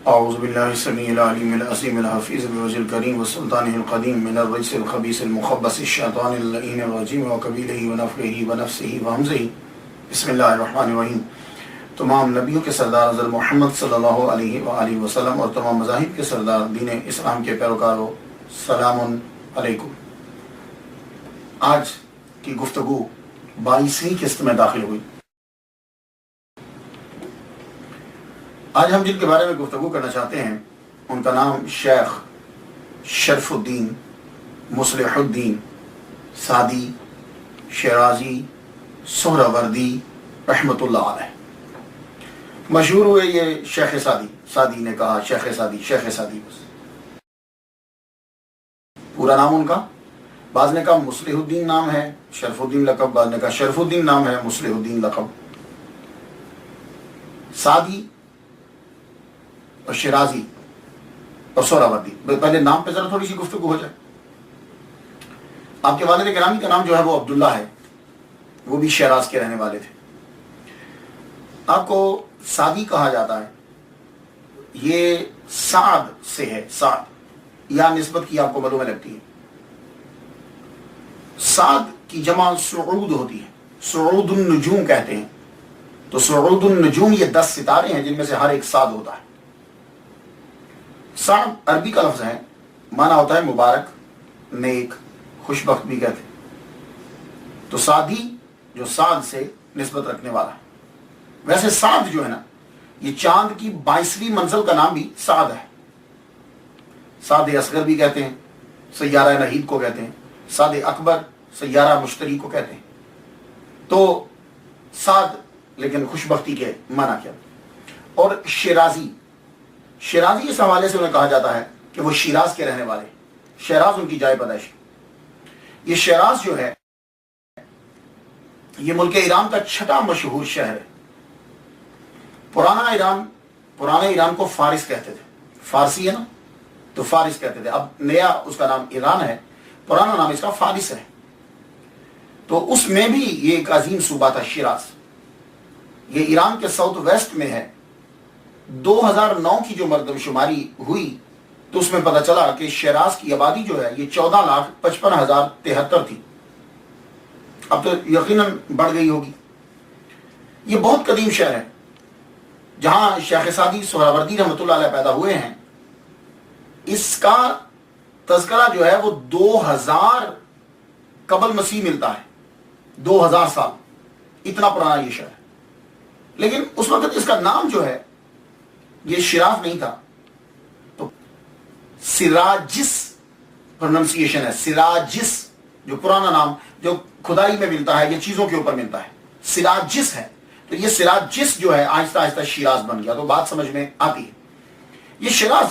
اعوذ باللہ السمیع العلیم العظیم الحفیظ بوجہ الکریم والسلطانہ القدیم من الرجس الخبیث المخبث الشیطان اللعین الرجیم وقبیلہ ونفلہ ونفسہ وہمزہ۔ بسم اللہ الرحمن الرحیم۔ تمام نبیوں کے سردار حضرت محمد صلی اللہ علیہ وآلہ وسلم اور تمام مذاہب کے سردار دین اسلام کے پیروکاروں، سلام علیکم۔ آج کی گفتگو 22ویں قسط میں داخل ہوئی۔ آج ہم جن کے بارے میں گفتگو کرنا چاہتے ہیں ان کا نام شیخ شرف الدین مصلح الدین سعدی شیرازی سہروردی رحمۃ اللہ علیہ مشہور ہوئے۔ یہ شیخ سعدی نے کہا شیخ سعدی بس پورا نام ان کا۔ بعض نے کہا مصلح الدین نام ہے، شرف الدین لقب، بعض نے کہا شرف الدین نام ہے، مصلح الدین لقب۔ سعدی اور شیرازی اور سہروردی، پہلے نام پہ ذرا تھوڑی سی گفتگو ہو جائے۔ آپ کے والد گرامی کا نام جو ہے وہ عبداللہ ہے، وہ بھی شیراز کے رہنے والے تھے۔ آپ کو سعدی کہا جاتا ہے، یہ سعد سے ہے، سعد یا نسبت کی آپ کو معلوم لگتی ہے۔ سعد کی جمع سعود ہوتی ہے، سعود النجوم کہتے ہیں۔ تو سعود النجوم یہ 10 ستارے ہیں جن میں سے ہر ایک سعد ہوتا ہے۔ سعد عربی کا لفظ ہے، معنی ہوتا ہے مبارک، نیک، خوشبخت بھی کہتے ہیں۔ تو سعدی جو سعد سے نسبت رکھنے والا ہے۔ ویسے سعد جو ہے نا، یہ چاند کی 22ویں منزل کا نام بھی سعد ہے۔ سعد اصغر بھی کہتے ہیں، سیارہ نحید کو کہتے ہیں، سعد اکبر سیارہ مشتری کو کہتے ہیں۔ تو سعد لیکن خوشبختی کے معنی کیا۔ اور شیرازی اس حوالے سے انہیں کہا جاتا ہے کہ وہ شیراز کے رہنے والے، شیراز ان کی جائے پیدائش۔ یہ شیراز جو ہے یہ ملک ایران کا 6واں مشہور شہر ہے۔ پرانا ایران کو فارس کہتے تھے، فارسی ہے نا تو فارس کہتے تھے۔ اب نیا اس کا نام ایران ہے، پرانا نام اس کا فارس ہے۔ تو اس میں بھی یہ ایک عظیم صوبہ تھا شیراز۔ یہ ایران کے ساؤتھ ویسٹ میں ہے۔ 2009 کی جو مردم شماری ہوئی تو اس میں پتہ چلا کہ شیراز کی آبادی جو ہے یہ 14,55,073 تھی۔ اب تو یقیناً بڑھ گئی ہوگی۔ یہ بہت قدیم شہر ہے جہاں شیخ سعدی سہروردی رحمۃ اللہ علیہ پیدا ہوئے ہیں۔ اس کا تذکرہ جو ہے وہ 2000 قبل مسیح ملتا ہے، 2000 سال، اتنا پرانا یہ شہر ہے۔ لیکن اس وقت اس کا نام جو ہے یہ شیراز نہیں تھا، تو سراجس پروننسیشن ہے۔ سراجس جو پرانا نام جو کھدائی میں ملتا ہے یا چیزوں کے اوپر ملتا ہے، سراجس ہے۔ تو یہ سراجس جو ہے آہستہ آہستہ شیراز بن گیا، تو بات سمجھ میں آتی ہے۔ یہ شیراز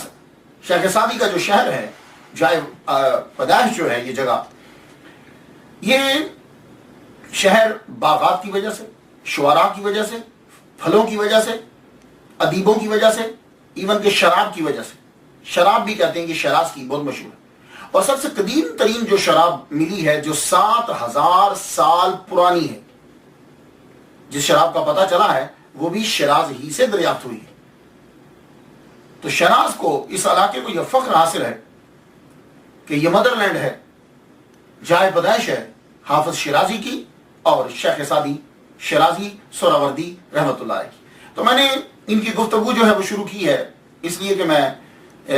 شیخ سعدی کا جو شہر ہے، جائے پیدائش جو ہے، یہ جگہ، یہ شہر باغات کی وجہ سے، شعراء کی وجہ سے، پھلوں کی وجہ سے، ادیبوں کی وجہ سے، ایون کہ شراب کی وجہ سے، شراب بھی کہتے ہیں کہ شیراز کی بہت مشہور ہے۔ اور سب سے قدیم ترین جو شراب ملی ہے جو 7000 سال پرانی ہے، جس شراب کا پتہ چلا ہے وہ بھی شیراز ہی سے دریافت ہوئی ہے۔ تو شیراز کو، اس علاقے کو یہ فخر حاصل ہے کہ یہ مدر لینڈ ہے، جائے پیدائش ہے حافظ شیرازی کی اور شیخ سعدی شیرازی سہروردی رحمۃ اللہ علیہ کی۔ تو میں نے ان کی گفتگو جو ہے وہ شروع کی ہے اس لیے کہ میں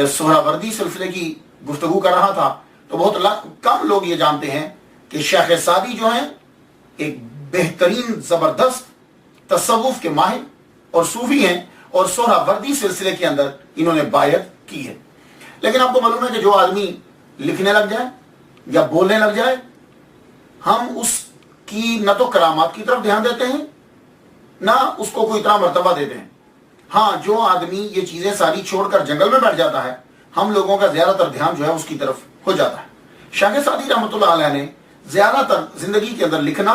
سہروردی سلسلے کی گفتگو کر رہا تھا، تو بہت کم لوگ یہ جانتے ہیں کہ شیخ سعدی جو ہیں ایک بہترین زبردست تصوف کے ماہر اور صوفی ہیں، اور سہروردی سلسلے کے اندر انہوں نے بایعت کی ہے۔ لیکن آپ کو معلوم ہے کہ جو آدمی لکھنے لگ جائے یا بولنے لگ جائے، ہم اس کی نہ تو کرامات کی طرف دھیان دیتے ہیں نہ اس کو کوئی اتنا مرتبہ دیتے ہیں۔ ہاں، جو آدمی یہ چیزیں ساری چھوڑ کر جنگل میں بیٹھ جاتا ہے، ہم لوگوں کا زیادہ تر دھیان جو ہے اس کی طرف ہو جاتا ہے۔ شیخ سعدی رحمۃ اللہ علیہ نے زیادہ تر زندگی کے اندر لکھنا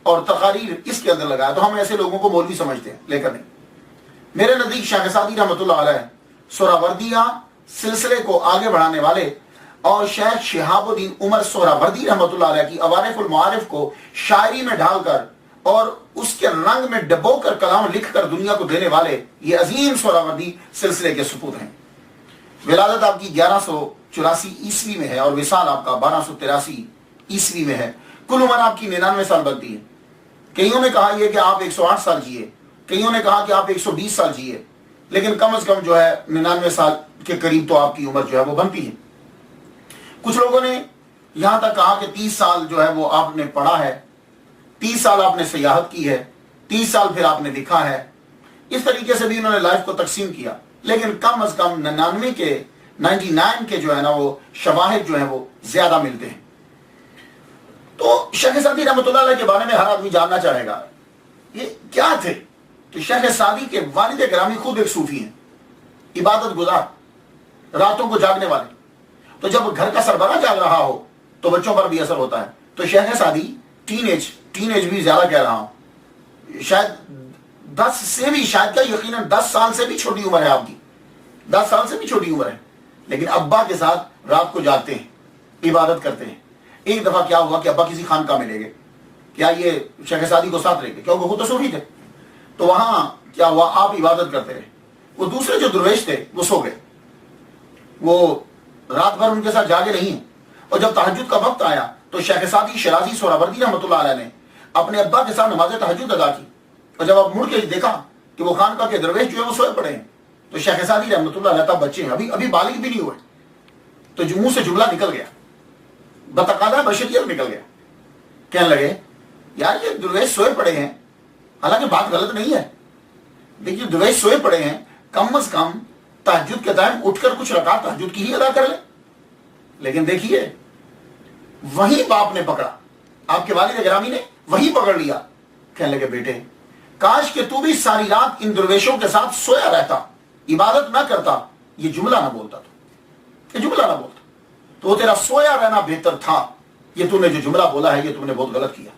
اور تقاریر اس کے اندر لگایا، تو ہم ایسے لوگوں کو مولوی سمجھتے ہیں، لے کر نہیں۔ میرے نزدیک شیخ سعدی رحمۃ اللہ علیہ سہروردیہ سلسلے کو آگے بڑھانے والے اور شیخ شہاب الدین عمر سہروردی رحمۃ اللہ علیہ کی عوارف المعارف کو شاعری میں ڈھال کر اور اس کے رنگ میں ڈبو کر کلام لکھ کر دنیا کو دینے والے یہ عظیم سہروردی سلسلے کے سپوت ہیں۔ ولادت آپ کی 1184 عیسوی میں ہے اور وصال آپ کا 1283 عیسوی میں ہے۔ کل عمر آپ کی 99 سال بنتی ہے۔ کئیوں نے کہا یہ کہ آپ 108 سال جیے، کئیوں نے کہا کہ آپ 120 سال جیے، لیکن کم از کم جو ہے 99 سال کے قریب تو آپ کی عمر جو ہے وہ بنتی ہے۔ کچھ لوگوں نے یہاں تک کہا کہ 30 سال جو ہے وہ آپ نے پڑھا ہے، 30 سال آپ نے سیاحت کی ہے، 30 سال پھر آپ نے لکھا ہے۔ اس طریقے سے بھی انہوں نے لائف کو تقسیم کیا، لیکن کم از کم 99 کے جو ہے نا وہ شواہد جو ہیں وہ زیادہ ملتے ہیں۔ تو شیخ سعدی رحمۃ اللہ علیہ کے بارے میں ہر آدمی جاننا چاہے گا یہ کیا تھے۔ تو شیخ سعدی کے والد گرامی خود ایک صوفی ہیں، عبادت گزار، راتوں کو جاگنے والے۔ تو جب گھر کا سربراہ جاگ رہا ہو تو بچوں پر بھی اثر ہوتا ہے۔ تو شیخ سعدی ٹین ایج بھی زیادہ کہہ رہا ہوں، شاید 10 سے بھی، شاید کیا یقیناً 10 سال سے بھی چھوٹی عمر ہے آپ کی، 10 سال سے بھی چھوٹی عمر ہے، لیکن ابا کے ساتھ رات کو جاگتے ہیں، عبادت کرتے ہیں۔ ایک دفعہ کیا ہوا کہ ابا کسی خانقاہ میں لے گئے، کیا یہ شیخ سعدی کو ساتھ لے گئے کیونکہ خود تو صوفی تھے۔ تو وہاں کیا ہوا، آپ عبادت کرتے رہے، وہ دوسرے جو درویش تھے وہ سو گئے، وہ رات بھر ان کے ساتھ جاگے نہیں ہیں۔ اور جب تہجد کا وقت آیا تو شیخ سعدی شیرازی سہروردی رحمۃ اللہ علیہ نے اپنے ابا کے ساتھ نماز تہجد ادا کی، اور جب آپ مڑ کے دیکھا کہ وہ خانقاہ کے درویش جو ہے وہ سوئے پڑے ہیں، تو شیخ سعدی رحمۃ اللہ علیہ تب بچے ہیں، ابھی بالغ بھی نہیں ہوئے، تو منہ سے جملہ نکل گیا، بتقاضا بشریت نکل گیا۔ کہنے لگے یار یہ درویش سوئے پڑے ہیں، حالانکہ بات غلط نہیں ہے، دیکھیے درویش سوئے پڑے ہیں، کم از کم تہجد کے ٹائم اٹھ کر کچھ رکعت تہجد کی ہی ادا کر لیں۔ لیکن دیکھیے وہی باپ نے پکڑا، آپ کے والد گرامی نے وہی پکڑ لیا۔ کہنے لگے بیٹے کاش کہ تو بھی ساری رات ان درویشوں کے ساتھ سویا رہتا، عبادت نہ کرتا، یہ جملہ نہ بولتا، تو یہ جملہ نہ بولتا تو وہ تیرا سویا رہنا بہتر تھا۔ یہ تو نے جو جملہ بولا ہے یہ تم نے بہت غلط کیا۔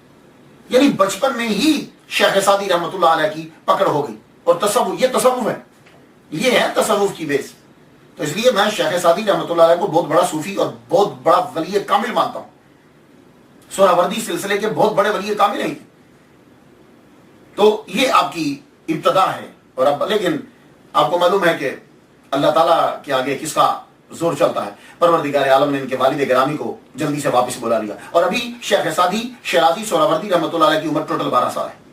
یعنی بچپن میں ہی شیخ سعدی رحمۃ اللہ علیہ کی پکڑ ہو گئی، اور تصوف، یہ تصوف ہے، یہ ہے تصوف کی بیس۔ تو اس لیے میں شیخ سعدی رحمۃ اللہ علیہ کو بہت بڑا صوفی اور بہت بڑا ولی کامل مانتا ہوں، سہروردی سلسلے کے بہت بڑے ولی کامل ہیں۔ تو یہ آپ کی ابتدا ہے، اور اب لیکن آپ کو معلوم ہے کہ اللہ تعالیٰ کے آگے کس کا زور چلتا ہے۔ پروردگار عالم نے ان کے والد گرامی کو جلدی سے واپس بلا لیا، اور ابھی شیخ سعدی شیرازی سہروردی رحمۃ اللہ علیہ کی عمر ٹوٹل 12 سال ہے،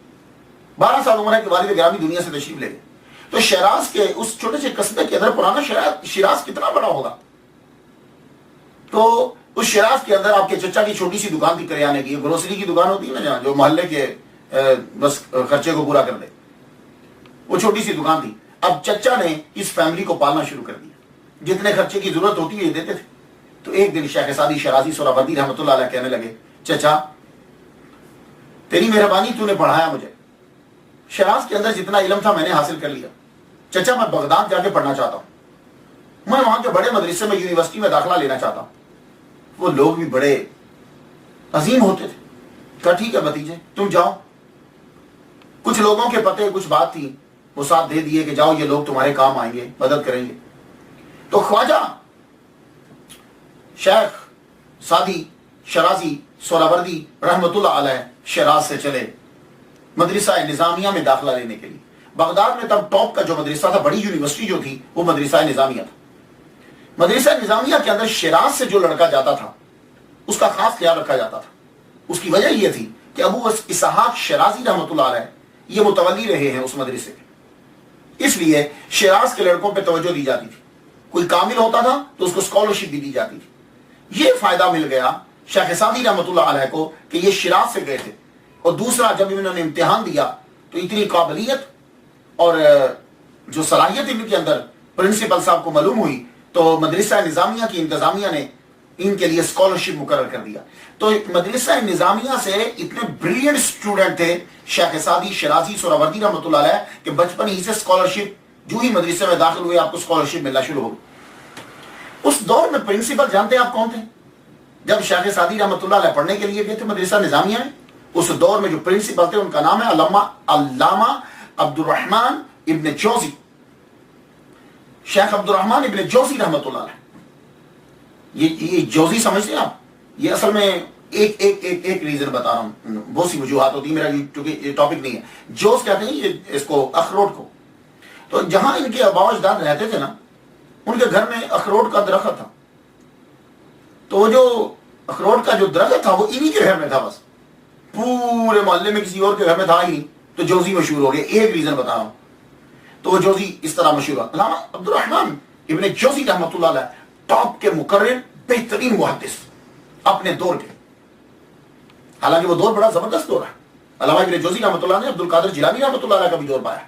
12 سال عمر ہے کہ والد گرامی دنیا سے تشریف لے گئے۔ تو شیراز کے اس چھوٹے سے قصبے کے اندر پرانا شیراز کتنا بڑا ہوگا؟ تو اس شیراز کے اندر آپ کے چچا کی چھوٹی سی دکان تھی کریانے کی، گروسری کی دکان ہوتی ہے نا جہاں جو محلے کے بس خرچے کو پورا کر دے، وہ چھوٹی سی دکان تھی۔ اب چچا نے اس فیملی کو پالنا شروع کر دیا، جتنے خرچے کی ضرورت ہوتی ہے یہ دیتے تھے۔ تو ایک دن شیخ سعدی شیرازی سہروردی رحمۃ اللہ علیہ کہنے لگے چچا تیری مہربانی تو نے پڑھایا مجھے، شیراز کے اندر جتنا علم تھا میں نے حاصل کر لیا، چچا میں بغداد جا کے پڑھنا چاہتا ہوں، میں وہاں کے بڑے مدرسے میں یونیورسٹی میں داخلہ لینا چاہتا ہوں۔ وہ لوگ بھی بڑے عظیم ہوتے تھے، کہا ٹھیک ہے بھتیجے تم جاؤ۔ کچھ لوگوں کے پتے کچھ بات تھی، وہ ساتھ دے دیے کہ جاؤ یہ لوگ تمہارے کام آئیں گے، مدد کریں گے۔ تو خواجہ شیخ سعدی شیرازی سہروردی رحمۃ اللہ علیہ شیراز سے چلے مدرسہ نظامیہ میں داخلہ لینے کے لیے۔ بغداد میں تب ٹاپ کا جو مدرسہ تھا، بڑی یونیورسٹی جو تھی، وہ مدرسہ نظامیہ تھا۔ مدرسہ نظامیہ کے اندر شیراز سے جو لڑکا جاتا تھا اس کا خاص خیال رکھا جاتا تھا۔ اس کی وجہ یہ تھی کہ ابو اسحاق شیرازی رحمۃ اللہ علیہ یہ متولی رہے ہیں اس مدرسے کے، اس لیے شیراز کے لڑکوں پہ توجہ دی جاتی تھی۔ کوئی کامل ہوتا تھا تو اس کو اسکالرشپ بھی دی جاتی تھی۔ یہ فائدہ مل گیا شیخ سعدی رحمۃ اللہ علیہ کو کہ یہ شیراز سے گئے تھے، اور دوسرا جب انہوں نے امتحان دیا تو اتنی قابلیت اور جو صلاحیت ان کے اندر پرنسپل صاحب کو معلوم ہوئی، تو مدرسہ نظامیہ کی انتظامیہ نے ان کے لیے اسکالرشپ مقرر کر دیا۔ تو مدرسہ نظامیہ سے اتنے بریلینٹ اسٹوڈنٹ تھے شیخ سعدی شیرازی سہروردی رحمۃ اللہ علیہ کہ بچپن ہی سے اسکالرشپ، جو ہی مدرسے میں داخل ہوئے آپ کو اسکالرشپ ملنا شروع ہو گئی۔ اس دور میں پرنسپل جانتے ہیں آپ کون تھے؟ جب شیخ سعدی رحمۃ اللہ علیہ پڑھنے کے لیے گئے تھے مدرسہ نظامیہ میں، اس دور میں جو پرنسپل تھے ان کا نام ہے علامہ عبد الرحمن ابن جوزی، شیخ عبد الرحمن ابن جوزی رحمۃ اللہ علیہ۔ یہ جوزی سمجھتے ہیں آپ؟ یہ اصل میں ایک ریزن بتا رہا ہوں، بہت سی وجوہات ہوتی ہیں، میرا چونکہ یہ ٹاپک نہیں ہے. جوز کہتے ہیں یہ اس کو، اخروٹ کو. تو جہاں ان کے آباء و اجداد رہتے تھے نا، ان کے گھر میں اخروٹ کا درخت تھا. تو وہ جو اخروٹ کا جو درخت تھا وہ انہی کے گھر میں تھا، بس پورے محلے میں کسی اور کے گھر میں تھا ہی نہیں. تو جوزی مشہور ہو گیا. ایک ریزن بتا رہا ہوں. تو وہ جوزی اس طرح مشہور ہوا. علامہ عبد الرحمن ابن جوزی رحمۃ اللہ علیہ ٹاپ کے مقرر، بہترین محدث اپنے دور کے. حالانکہ وہ دور بڑا زبردست دور ہے. علامہ ابن جوزی رحمۃ اللہ نے عبد القادر جیلانی رحمۃ اللہ علیہ کا بھی دور پایا.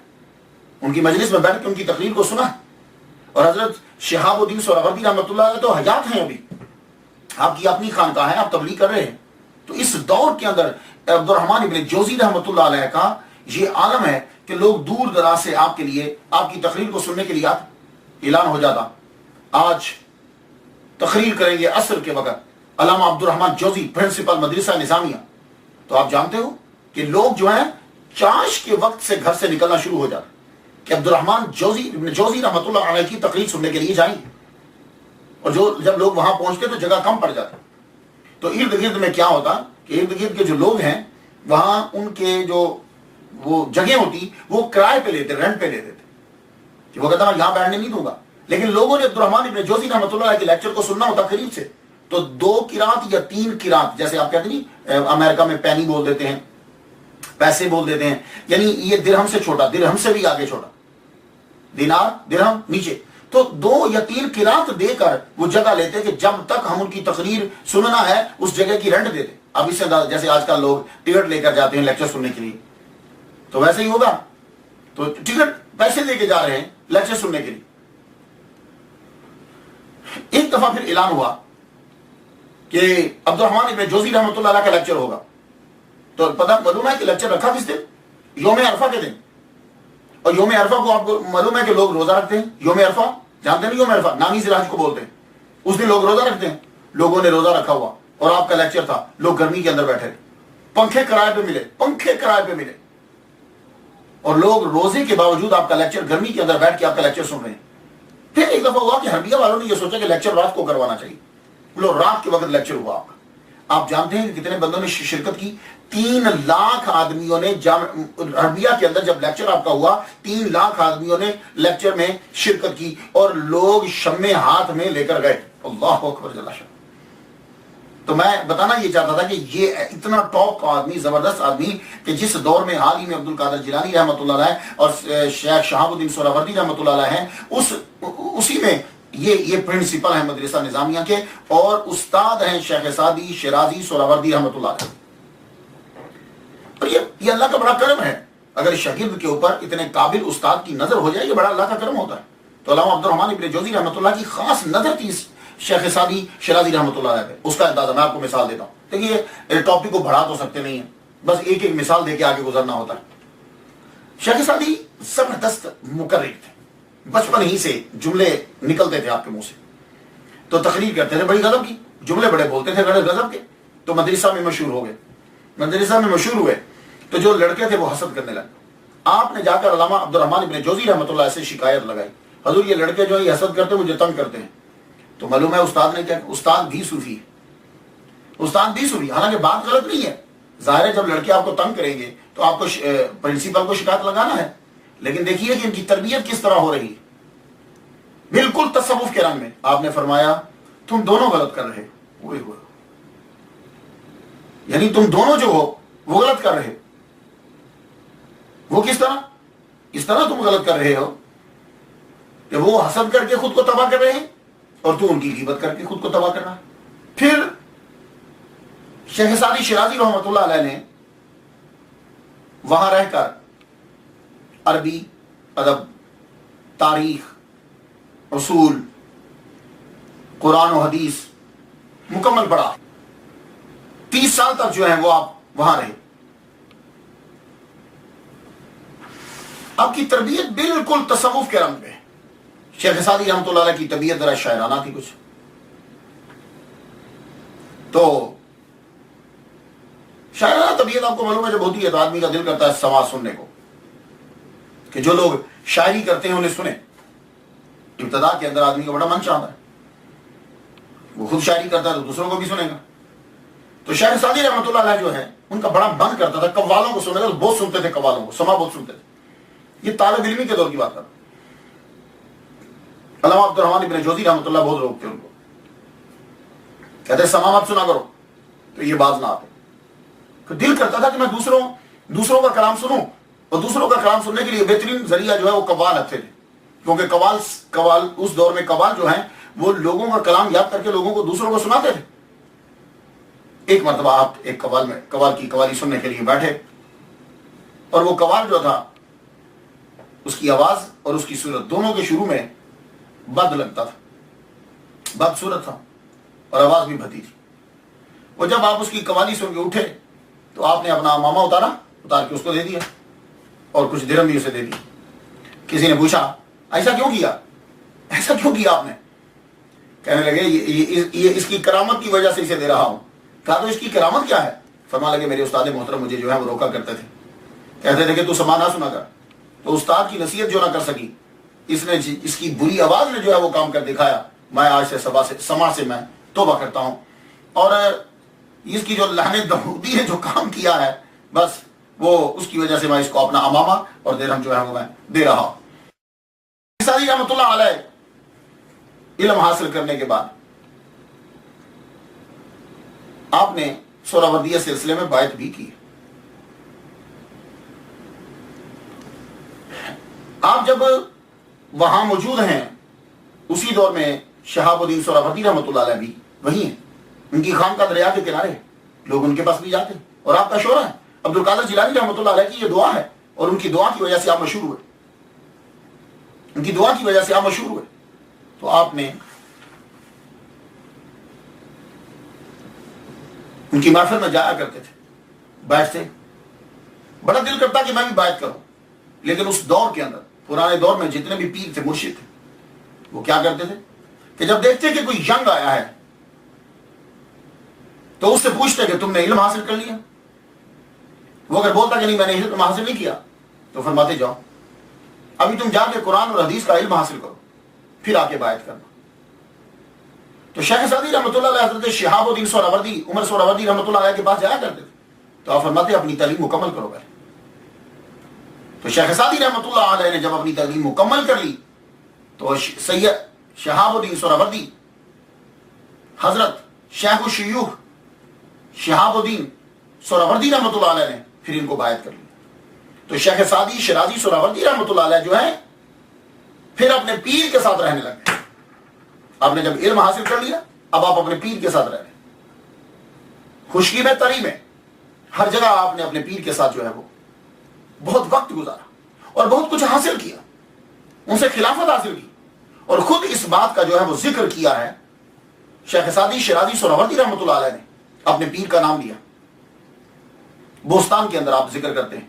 ان کی مجلس میں بیٹھ کے ان کی تقریر کو سنا. اور حضرت شہاب الدین سہروردی رحمۃ اللہ علیہ تو حیات ہیں ابھی، آپ کی اپنی خانقاہ ہے، آپ تبلیغ کر رہے ہیں. تو اس دور کے اندر عبد الرحمن ابن جوزی رحمۃ اللہ علیہ کا یہ عالم ہے کہ لوگ دور دراز سے آپ کے لیے، آپ کی تقریر کو سننے کے لیے آتے. اعلان ہو جاتا آج تقریر کریں گے عصر کے وقت علامہ عبد الرحمن جوزی، پرنسپل مدرسہ نظامیہ. تو آپ جانتے ہو کہ لوگ جو ہیں چاش کے وقت سے گھر سے نکلنا شروع ہو جاتا کہ عبد الرحمن جوزی ابن جوزی رحمۃ اللہ علیہ کی تقریر سننے کے لیے جائیں گے. اور جب لوگ وہاں پہنچتے تو جگہ کم پڑ جاتی. تو ارد گرد میں کیا ہوتا کہ ارد گرد کے جو لوگ ہیں وہاں ان کے جو وہ جگہ ہوتی وہ کرائے پہ لیتے، رینٹ پہ لیتے تھے کہ وہ کہتا میں یہاں بیٹھنے نہیں دوں گا. لیکن لوگوں نے عبد الرحمن ابن جوزی رحمۃ اللہ علیہ کے لیکچر کو سننا ہوتا قریب سے. تو 2 قرات یا 3 قرات، جیسے آپ کہتے نہیں امریکہ میں پینی بول دیتے ہیں، پیسے بول دیتے ہیں، یعنی یہ درہم سے چھوٹا، درہم سے بھی آگے چھوٹا، دینار درہم نیچے. تو 2 یا 3 قرات دے کر وہ جگہ لیتے کہ جب تک ہم ان کی تقریر سننا ہے اس جگہ کی رینٹ دیتے. اب اس سے جیسے آج کل لوگ ٹکٹ لے کر جاتے ہیں لیکچر سننے کے لیے، تو ویسے ہی ہوگا. تو ٹکٹ پیسے لے کے جا رہے ہیں لیکچر سننے کے لیے. ایک دفعہ پھر اعلان ہوا کہ عبد الرحمن ابن جوزی رحمۃ اللہ علیہ کا لیکچر ہوگا. تو پتہ معلوم ہے کہ لیکچر رکھا کس دن؟ یوم عرفہ کے دن. اور یوم عرفہ کو آپ کو معلوم ہے کہ لوگ روزہ رکھتے ہیں. یوم عرفہ جانتے ہیں؟ یوم عرفہ نامی ذراج کو بولتے ہیں. اس دن لوگ روزہ رکھتے ہیں. لوگوں نے روزہ رکھا ہوا اور آپ کا لیکچر تھا. لوگ گرمی کے اندر بیٹھے، پنکھے کرائے پہ ملے، پنکھے کرائے پہ ملے، اور لوگ روزے کے باوجود آپ کا لیکچر گرمی کے اندر بیٹھ کے آپ کا لیکچر سن رہے ہیں. پھر ایک دفعہ ہوا کہ حربیہ والوں نے یہ سوچا کہ لیکچر رات کو کروانا چاہیے. لوگ رات کے وقت لیکچر ہوا. آپ جانتے ہیں کہ کتنے بندوں نے شرکت کی؟ 3 لاکھ آدمیوں نے حربیہ کے اندر جب لیکچر آپ کا ہوا 3 لاکھ آدمیوں نے لیکچر میں شرکت کی اور لوگ شمع ہاتھ میں لے کر گئے. اللہ اکبر جل شانہ. تو میں بتانا یہ چاہتا تھا کہ یہ اتنا ٹاپ کا آدمی، زبردست آدمی کہ جس دور میں حال ہی میں عبد القادر جیلانی رحمۃ اللہ علیہ اور شیخ شہاب الدین سہروردی رحمۃ اللہ علیہ ہیں، اسی میں یہ پرنسپل ہیں مدرسہ نظامیہ کے، اور استاد ہیں شیخ سعدی شیرازی سہروردی رحمۃ اللہ علیہ. اور یہ اللہ کا بڑا کرم ہے. اگر شاگرد کے اوپر اتنے قابل استاد کی نظر ہو جائے یہ بڑا اللہ کا کرم ہوتا ہے. تو علامہ عبد الرحمن ابن جوزی رحمۃ اللہ کی خاص نظر تھی شیخ سعدی شیرازی رحمۃ اللہ علیہ پہ. اس کا اندازہ میں آپ کو مثال دیتا ہوں. دیکھیے ٹاپک کو بڑھا تو سکتے نہیں ہیں، بس ایک ایک مثال دے کے آگے گزرنا ہوتا ہے. شیخ سعدی زبردست مقرر تھے، بچپن ہی سے جملے نکلتے تھے آپ کے منہ سے. تو تقریر کرتے تھے بڑی غضب کی، جملے بڑے بولتے تھے بڑے غضب کے. تو مدرسہ میں مشہور ہو گئے. مدرسہ میں مشہور ہوئے تو جو لڑکے تھے وہ حسد کرنے لگے. آپ نے جا کر علامہ عبد الرحمن ابن جوزی رحمۃ اللہ سے شکایت لگائی، حضور یہ لڑکے جو ہے یہ حسد کرتے ہیں، مجھے تنگ کرتے ہیں. تو معلوم ہے استاد نے کیا، استاد بھی صوفی ہے، استاد بھی صوفی. حالانکہ بات غلط نہیں ہے، ظاہر ہے جب لڑکے آپ کو تنگ کریں گے تو آپ کو پرنسپل کو شکایت لگانا ہے. لیکن دیکھیے کہ ان کی تربیت کس طرح ہو رہی ہے، بالکل تصوف کے رنگ میں. آپ نے فرمایا تم دونوں غلط کر رہے ہو، یعنی تم دونوں جو ہو وہ غلط کر رہے. وہ کس طرح؟ اس طرح تم غلط کر رہے ہو کہ وہ حسد کر کے خود کو تباہ کر رہے ہیں اور تو ان کی غیبت کر کے خود کو تباہ کر رہا ہے. پھر شیخ سعدی شیرازی رحمۃ اللہ علیہ نے وہاں رہ کر عربی ادب، تاریخ، اصول، قرآن و حدیث مکمل پڑھا. 30 سال تک جو ہے وہ آپ وہاں رہے. آپ کی تربیت بالکل تصوف کے رنگ پہ. شیخ سعدی رحمۃ اللہ علیہ کی طبیعت ذرا شاعرانہ تھی کچھ. تو شاعرانہ طبیعت آپ کو معلوم ہے جب ہوتی ہے تو آدمی کا دل کرتا ہے سماع سننے کو، کہ جو لوگ شاعری کرتے ہیں انہیں سنیں. ابتدا کے اندر آدمی کا بڑا من چاہتا ہے، وہ خود شاعری کرتا ہے تو دوسروں کو بھی سنے گا. تو شیخ سعدی رحمۃ اللہ علیہ جو ہے ان کا بڑا من کرتا تھا قوالوں کو سننے کا، بہت سنتے تھے قوالوں کو، سما بہت سنتے تھے. یہ طالب علمی کے دور کی بات کر رہا ہوں. علامہ عبد الرحمن ابن جوزی رحمۃ اللہ بہت روکتے ان کو، کہتے سما مت سنا کرو، تو یہ باز نہ آتے. تو دل کرتا تھا کہ میں دوسروں کا کلام سنوں، اور دوسروں کا کلام سننے کے لیے بہترین ذریعہ جو ہے وہ قوال رکھتے تھے، کیونکہ قوال اس دور میں قوال جو ہیں وہ لوگوں کا کلام یاد کر کے لوگوں کو دوسروں کو سناتے تھے. ایک مرتبہ آپ ایک قوال کی قوالی سننے کے لیے بیٹھے، اور وہ قوال جو تھا اس کی آواز اور اس کی صورت دونوں کے شروع میں بد لگتا تھا، بد صورت تھا اور آواز بھی بھدی تھی. وہ جب آپ اس کی قوالی سن کے اٹھے تو آپ نے اپنا امامہ اتار کے اس کو دے دیا، اور کچھ درہم بھی اسے دے دی. کسی نے پوچھا ایسا کیوں کیا آپ نے؟ کہنے لگے یہ اس کی کرامت کی وجہ سے اسے دے رہا ہوں. کہا تو اس کی کرامت کیا ہے؟ فرما لگے میرے استاد محترم مجھے جو ہے وہ روکا کرتے تھے، کہتے تھے کہ تو سما نہ سنا کر. تو استاد کی نصیحت جو نہ کر سکی، اس کی بری آواز نے جو ہے وہ کام کر دکھایا. میں آج سے سما سے میں توبہ کرتا ہوں، اور اس کی جو لعنت داؤدی نے جو کام کیا ہے بس وہ اس کی وجہ سے میں اس کو اپنا امامہ اور درہم جو ہے وہ میں دے رہا ہوں. سعدی رحمۃ اللہ علیہ علم حاصل کرنے کے بعد آپ نے سہروردیہ سلسلے میں بیعت بھی کی. آپ جب وہاں موجود ہیں اسی دور میں شہاب الدین سہروردی رحمۃ اللہ علیہ بھی وہی ہیں. ان کی خانقاہ دریا کے کنارے، لوگ ان کے پاس بھی جاتے، اور آپ کا شعرا ہے. عبد القادر جیلانی رحمۃ اللہ علیہ کی یہ دعا ہے، اور ان کی دعا کی وجہ سے آپ مشہور ہوئے. تو آپ نے ان کی محفل میں جایا کرتے تھے، بیٹھتے، بڑا دل کرتا کہ میں بھی بیعت کروں. لیکن اس دور کے اندر، پرانے دور میں جتنے بھی پیر تھے، مرشد تھے، وہ کیا کرتے تھے کہ جب دیکھتے کہ کوئی ینگ آیا ہے تو اس سے پوچھتے کہ تم نے علم حاصل کر لیا. وہ اگر بولتا کہ نہیں میں نے علم حاصل نہیں کیا تو فرماتے جاؤ ابھی تم جا کے قرآن اور حدیث کا علم حاصل کرو، پھر آ کے بیعت کرنا. تو شیخ سعدی رحمۃ اللہ علیہ حضرت شہاب الدین سہروردی، عمر سہروردی رحمۃ اللہ علیہ کے پاس جایا کرتے تھے. تو آپ فرماتے اپنی تعلیم مکمل کرو پہلے. تو شیخ سعدی رحمۃ اللہ علیہ نے جب اپنی تعلیم مکمل کر لی تو سید شہاب الدین سہروردی، حضرت شیخ الشیوخ شہاب الدین سہروردی رحمۃ اللہ علیہ نے پھر ان کو بیعت کر لی. تو شیخ سعدی شرازی سہروردی رحمۃ اللہ علیہ جو ہے پھر اپنے پیر کے ساتھ رہنے لگے. آپ نے جب علم حاصل کر لیا اب آپ اپنے پیر کے ساتھ رہ رہے ہیں، خشکی میں تری میں ہر جگہ آپ نے اپنے پیر کے ساتھ جو ہے وہ بہت وقت گزارا اور بہت کچھ حاصل کیا، ان سے خلافت حاصل کی. اور خود اس بات کا جو ہے وہ ذکر کیا ہے شیخ سعدی شرازی سہروردی رحمۃ اللہ علیہ نے، اپنے پیر کا نام لیا. بوستان کے اندر آپ ذکر کرتے ہیں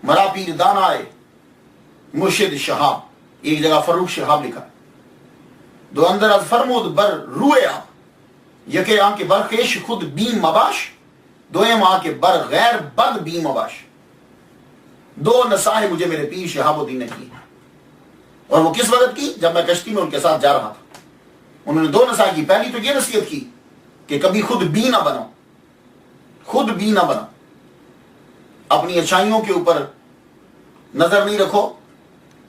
مرا پیر دانائے مرشد شہاب، ایک جگہ فروخ شہاب لکھا. دو اندر از فرمود بر روئے آپ، یکے آن کے برخیش خود بیم مباش، دوئم آن کے بر غیر بد بیم مباش. دو نصائح مجھے میرے پیر شہاب الدین نے کی، اور وہ کس وقت کی؟ جب میں کشتی میں ان کے ساتھ جا رہا تھا. انہوں نے دو نصائح کی. پہلی تو یہ نصیحت کی کہ کبھی خود بی نہ بنو، خود بی نہ بنو، اپنی اچھائیوں کے اوپر نظر نہیں رکھو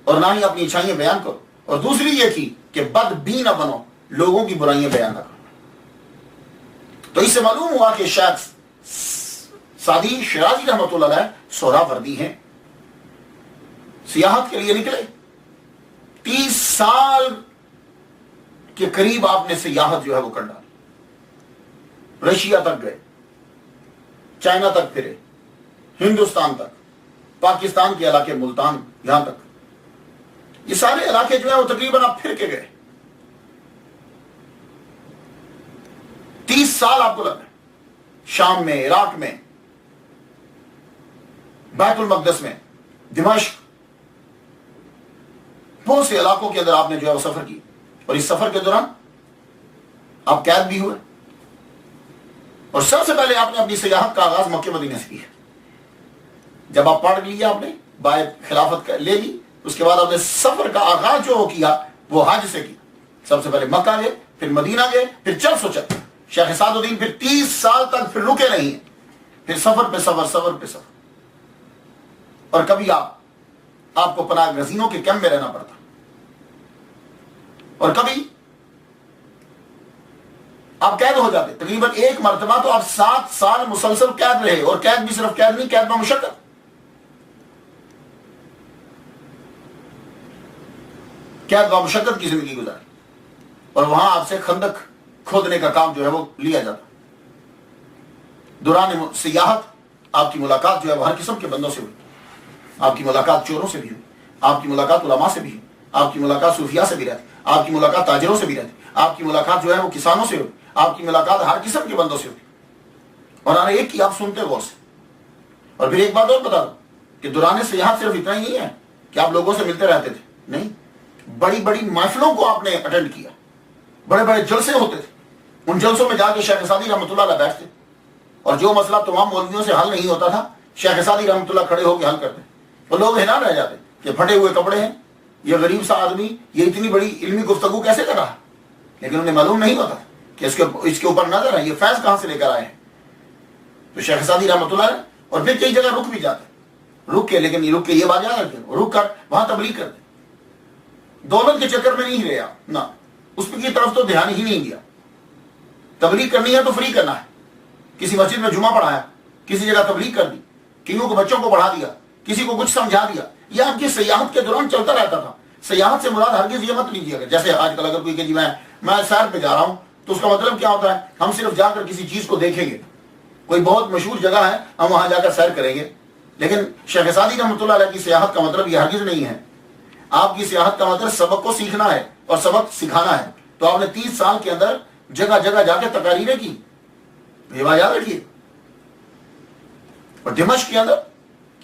اور نہ ہی اپنی اچھائیاں بیان کرو. اور دوسری یہ تھی کہ بد بی نہ بنو، لوگوں کی برائیاں بیان نہ کرو. تو اس سے معلوم ہوا کہ شیخ سعدی شرازی رحمۃ اللہ علیہ سہروردی ہیں. سیاحت کے لیے نکلے، 30 سال کے قریب آپ نے سیاحت جو ہے وہ کر ڈالی. رشیا تک گئے، چائنا تک پھرے، ہندوستان تک، پاکستان کے علاقے ملتان، یہاں تک. یہ سارے علاقے جو ہے وہ تقریباً آپ پھر کے گئے. 30 سال آپ کو لگ گئے. شام میں، عراق میں، بیت المقدس میں، دمشق، بہت سے علاقوں کے اندر آپ نے جو ہے وہ سفر کی. اور اس سفر کے دوران آپ قید بھی ہوئے. اور سب سے پہلے آپ نے اپنی سیاحت کا آغاز مکہ مدینہ سے کیا. جب آپ پڑھ لیا، آپ نے بیعت خلافت لے لی، اس کے بعد آپ نے سفر کا آغاز جو کیا وہ حج سے کیا. سب سے پہلے مکہ گئے، پھر مدینہ گئے، پھر چل سو چل شیخ سعد الدین پھر 30 سال تک پھر رکے نہیں ہیں، پھر سفر پہ سفر، سفر پہ سفر، اور کبھی آپ کو پناہ گزینوں کے کیمپ میں رہنا پڑتا، اور کبھی آپ قید ہو جاتے۔ تقریباً ایک مرتبہ تو آپ 7 سال مسلسل قید رہے، اور قید بھی صرف قید نہیں، قید میں مشقت۔ قید و مشقت کی زندگی گزاری، اور وہاں آپ سے خندق کھودنے کا کام جو ہے وہ لیا جاتا۔ دوران سیاحت آپ کی ملاقات جو ہے وہ ہر قسم کے بندوں سے ہوئی، آپ کی ملاقات چوروں سے بھی ہوئی، آپ کی ملاقات علماء سے بھی ہوئی، آپ کی ملاقات صوفیاء سے بھی رہتی، آپ کی ملاقات تاجروں سے بھی رہتی، آپ کی ملاقات جو ہے وہ کسانوں سے ہوئی، آپ کی ملاقات ہر قسم کے بندوں سے ہوئی۔ اور ہر ایک کی آپ سنتے غور سے۔ اور پھر ایک بات اور بتا دوں کہ دوران سیاحت صرف اتنا ہی نہیں ہے کہ آپ لوگوں سے ملتے رہتے تھے، نہیں، بڑی بڑی محفلوں کو آپ نے اٹینڈ کیا، بڑے بڑے جلسے ہوتے تھے، ان جلسوں میں جا کے شیخ سعدی رحمۃ اللہ علیہ بیٹھتے، اور جو مسئلہ تمام مولویوں سے حل نہیں ہوتا تھا شیخ سعدی رحمۃ اللہ کھڑے ہو کے حل کرتے، وہ لوگ حیران رہ جاتے کہ پھٹے ہوئے کپڑے ہیں، یہ غریب سا آدمی یہ اتنی بڑی علمی گفتگو کیسے کر رہا، لیکن انہیں معلوم نہیں ہوتا کہ اس کے اوپر نظر ہے، یہ فیض کہاں سے لے کر آئے ہیں۔ تو شیخ سعدی رحمۃ اللہ علیہ اور پھر کئی جگہ رک بھی جاتے، رک کے، لیکن رک کے یہ بات یاد رکھتے، رک کر وہاں تبلیغ کرتے، دولت کے چکر میں نہیں رہے آپ، نہ اس کی طرف تو دھیان ہی نہیں دیا۔ تبلیغ کرنی ہے تو فری کرنا ہے، کسی مسجد میں جمعہ پڑھایا، کسی جگہ تبلیغ کر دی، کئیوں کو بچوں کو پڑھا دیا، کسی کو کچھ سمجھا دیا، یہ آپ کی سیاحت کے دوران چلتا رہتا تھا۔ سیاحت سے مراد ہرگز یہ مت لیجیے گا جیسے آج کل اگر کوئی کہ جی میں سیر پہ جا رہا ہوں تو اس کا مطلب کیا ہوتا ہے، ہم صرف جا کر کسی چیز کو دیکھیں گے، کوئی بہت مشہور جگہ ہے ہم وہاں جا کر سیر کریں گے، لیکن شیخ سعدی رحمۃ اللہ علیہ کی سیاحت کا مطلب یہ ہرگز نہیں ہے۔ آپ کی سیاحت کا مطلب سبق کو سیکھنا ہے اور سبق سکھانا ہے۔ تو آپ نے 30 سال کے اندر جگہ جگہ جا کے تقاریریں کی، یہ بات یاد رکھیے۔ اور دمشق کے اندر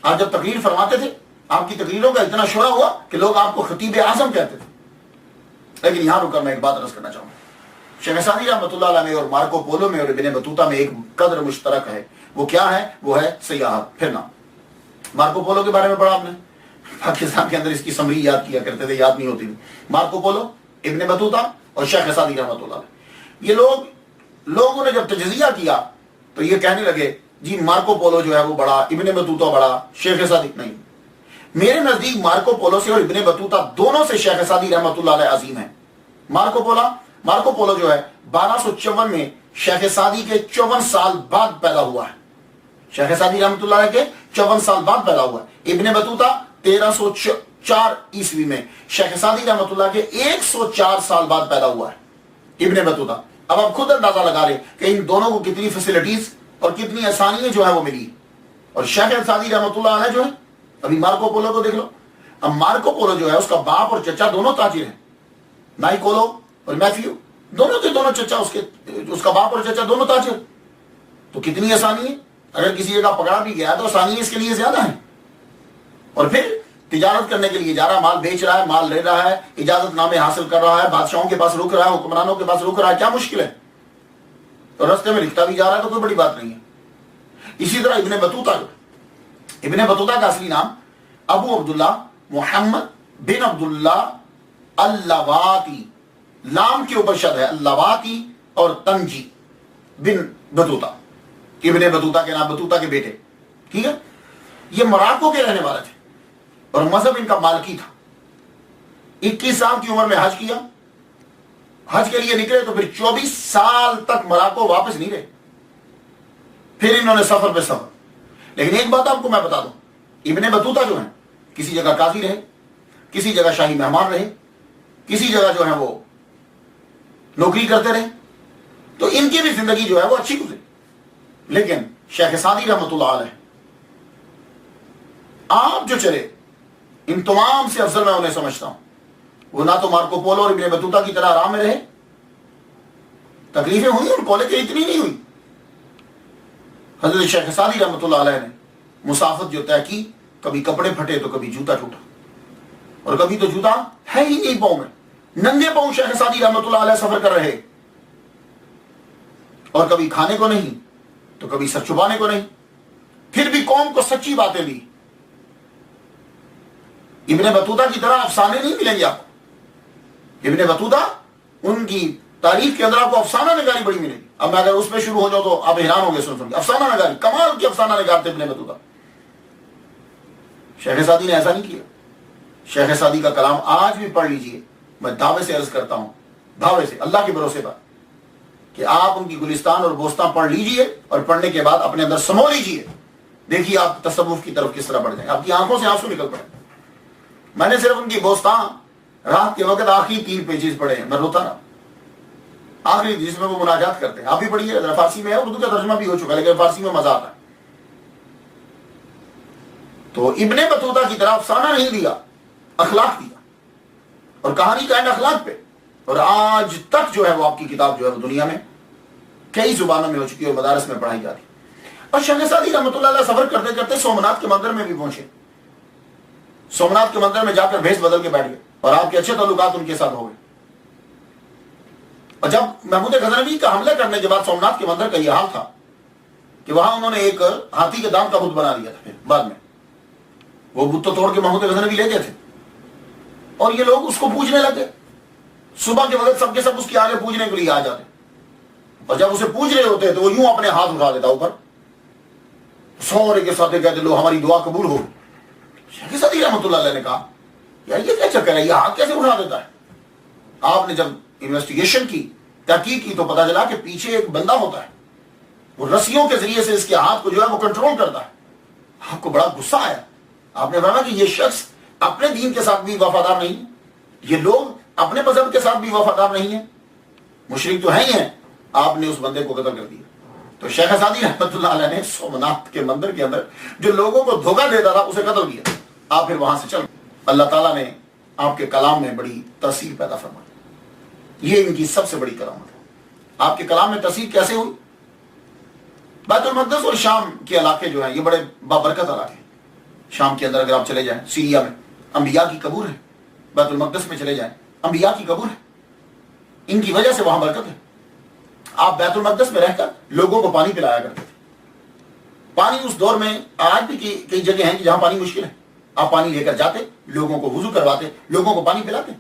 آپ جب تقریر فرماتے تھے، آپ کی تقریروں کا اتنا شعلہ ہوا کہ لوگ آپ کو خطیب اعظم کہتے تھے۔ لیکن یہاں رک کر میں ایک بات عرض کرنا چاہوں گا، شیخ سعدی رحمۃ اللہ علیہ میں اور مارکو پولو میں اور ابن بطوطہ میں ایک قدر مشترک ہے، وہ کیا ہے؟ وہ ہے سیاحت، پھرنا۔ مارکو پولو کے بارے میں پڑھا آپ نے، پاکستان کے اندر اس کی سمری یاد کیا کرتے تھے، یاد نہیں ہوتی تھی۔ مارکو پولو، ابن بطوطہ اور شیخ سعدی رحمۃ اللہ علیہ، یہ لوگوں نے جب تجزیہ کیا تو یہ کہنے لگے جی مارکو پولو جو ہے وہ بڑا، ابن بطوطہ بڑا، شیخ سعدی نہیں۔ میرے نزدیک مارکو پولو سے اور ابن بطوطہ دونوں سے شیخ سعدی رحمۃ اللہ علیہ عظیم ہے۔ مارکو پولو جو ہے 1254 میں شیخ سعدی کے 54 سال بعد پیدا ہوا ہے، شیخ سعدی رحمۃ اللہ علیہ کے 54 سال بعد پیدا ہوا ہے۔ ابن بطوطہ 1304 عیسوی میں شیخ سعدی رحمۃ اللہ کے 104 سال بعد پیدا ہوا ہے ابن بطوطہ۔ اب آپ خود اندازہ لگا لیں کہ ان دونوں کو کتنی فیسلٹیز اور کتنی آسانیاں جو ہے وہ ملی، اور شیخ سعدی رحمۃ اللہ علیہ جو ہے، ابھی مارکو پولو کو دیکھ لو، اب مارکو پولو جو ہے اس کا باپ اور چچا دونوں تاجر ہیں، نائکولو اور میتھیو، دونوں کے دونوں چچا اس کا باپ اور چچا دونوں تاجر، تو کتنی آسانی ہے، اگر کسی جگہ پکڑا بھی گیا تو آسانی اس کے لیے زیادہ ہے۔ اور پھر تجارت کرنے کے لیے جا رہا ہے، مال بیچ رہا ہے، مال لے رہا ہے، اجازت نامے حاصل کر رہا ہے، بادشاہوں کے پاس رک رہا ہے، حکمرانوں کے پاس رک رہا ہے، کیا مشکل ہے، اور رستے میں لکھتا بھی جا رہا ہے تو کوئی بڑی بات نہیں ہے۔ اسی طرح ابن بطوطہ کا اصلی نام ابو عبداللہ محمد بن عبداللہ اللواتی، لام کے اوپر شد ہے، اللواتی، اور تنجی بن بطوطہ، ابن بطوطہ کے نام، بطوطہ کے بیٹے، ٹھیک ہے۔ یہ مراکو کے رہنے والے تھے اور مذہب ان کا مالکی تھا۔ 21 سال کی عمر میں حج کیا، حج کے لیے نکلے تو پھر 24 سال تک مراکو واپس نہیں رہے، پھر انہوں نے سفر پہ سفر۔ لیکن ایک بات آپ کو میں بتا دوں، ابن بطوطہ جو ہیں کسی جگہ قاضی رہے، کسی جگہ شاہی مہمان رہے، کسی جگہ جو ہے وہ نوکری کرتے رہے، تو ان کی بھی زندگی جو ہے وہ اچھی گزری۔ لیکن شیخ سعدی رحمۃ اللہ علیہ آپ جو چلے، ان تمام سے افضل میں انہیں سمجھتا ہوں، وہ نہ تو مارکو پولو اور ابن بطوطہ کی طرح آرام میں رہے، تکلیفیں ہوئی ان کو لیکن اتنی نہیں ہوئی۔ حضرت شیخ سعدی رحمۃ اللہ علیہ نے مسافت جو طے کی، کبھی کپڑے پھٹے تو کبھی جوتا ٹوٹا، اور کبھی تو جوتا ہے ہی نہیں پاؤں میں، ننگے پاؤں شیخ سعدی رحمۃ اللہ علیہ سفر کر رہے، اور کبھی کھانے کو نہیں تو کبھی سر چھپانے کو نہیں، پھر بھی قوم کو سچی باتیں دی۔ ابن بطوطہ کی طرح افسانے نہیں ملیں گے آپ کو۔ ابن بطوطہ ان کی تاریخ کے اندر آپ کو افسانہ نگاری بڑی ملے گی. اب میں اگر اس میں شروع ہو جاؤ تو آپ حیران ہو گے سن کے. افسانہ نگاری، کمال کی افسانہ نگار تھے ابن بطوطہ. شیخ سعدی نے ایسا نہیں کیا. شیخ سعدی کا کلام آج بھی پڑھ لیجئے. میں دعوے سے عرض کرتا ہوں، دعوے سے اللہ کے بھروسے پر، کہ آپ ان کی گلستان اور بوستان پڑھ لیجئے اور پڑھنے کے بعد اپنے اندر سمو لیجئے. دیکھیے آپ تصوف کی طرف کس طرح بڑھ جائیں. آپ کی آنکھوں سے آنسو نکل پڑے. میں نے صرف ان کی بوستان رات کے وقت آخری 3 پیجز پڑھے ہیں. میں روتا رہا. آخری جس میں وہ مناجات کرتے ہیں. آپ بھی پڑھیے، فارسی میں ہے، اردو کا ترجمہ بھی ہو چکا ہے لیکن فارسی میں مزہ آتا ہے. تو ابن بطوطہ کی طرح افسانہ نہیں دیا، اخلاق دیا، اور کہانی کا اخلاق پہ. اور آج تک جو ہے وہ آپ کی کتاب جو ہے وہ دنیا میں کئی زبانوں میں ہو چکی ہے اور مدارس میں پڑھائی جاتی. اور شیخ سعدی رحمۃ اللہ علیہ سفر کرتے کرتے سومناتھ کے مندر میں بھی پہنچے. سومناتھ کے مندر میں جا کر بھیس بدل کے بیٹھ گئے اور آپ کے اچھے تعلقات ان کے ساتھ ہو گئے. اور جب محمود غزنوی کا حملہ کرنے کے بعد سومناتھ کے مندر کا یہ حال تھا کہ وہاں انہوں نے ایک ہاتھی کے دانت کا بت بنا لیا تھا. بعد میں وہ بت تو توڑ کے محمود غزنوی لے گئے تھے اور یہ لوگ اس کو پوجنے لگے. صبح کے وقت سب کے سب اس کے آگے پوجنے کے لیے آ جاتے اور جب اسے پوج رہے ہوتے تو وہ یوں اپنے ہاتھ اٹھا دیتا اوپر، سورے کے ساتھ کہتے لو ہماری دعا قبول ہو. شیخ سعدی رحمۃ اللہ علیہ نے کہا یار یہ کیا چکر ہے، یہ ہاتھ کیسے اٹھا دیتا ہے؟ آپ نے جب انویسٹیگیشن کی، تحقیق کی، تو پتا چلا کہ پیچھے ایک بندہ ہوتا ہے، وہ رسیوں کے ذریعے سے اس کے ہاتھ کو جو ہے وہ کنٹرول کرتا ہے. آپ کو بڑا غصہ آیا. آپ نے کہا کہ یہ شخص اپنے دین کے ساتھ بھی وفادار نہیں، یہ لوگ اپنے مذہب کے ساتھ بھی وفادار نہیں ہیں، مشرک تو ہیں ہی ہیں. آپ نے اس بندے کو قتل کر دیا. تو شیخ سعدی رحمۃ اللہ علیہ نے سومناتھ کے مندر کے اندر جو لوگوں کو دھوکہ دیتا تھا اسے قتل کیا. آپ پھر وہاں سے چل. اللہ تعالیٰ نے آپ کے کلام میں بڑی تاثیر پیدا فرمائی. یہ ان کی سب سے بڑی کرامت ہے. آپ کے کلام میں تاثیر کیسے ہوئی؟ بیت المقدس اور شام کے علاقے جو ہیں یہ بڑے بابرکت علاقے ہیں. شام کے اندر اگر آپ چلے جائیں، سیریا میں انبیاء کی قبور ہے. بیت المقدس میں چلے جائیں، انبیاء کی قبور ہے. ان کی وجہ سے وہاں برکت ہے. آپ بیت المقدس میں رہ کر لوگوں کو پانی پلایا کرتے تھے. پانی اس دور میں، آج بھی کئی جگہ ہیں کہ جہاں پانی مشکل ہے، آپ پانی لے کر جاتے، لوگوں کو وضو کرواتے، لوگوں کو پانی پلاتے.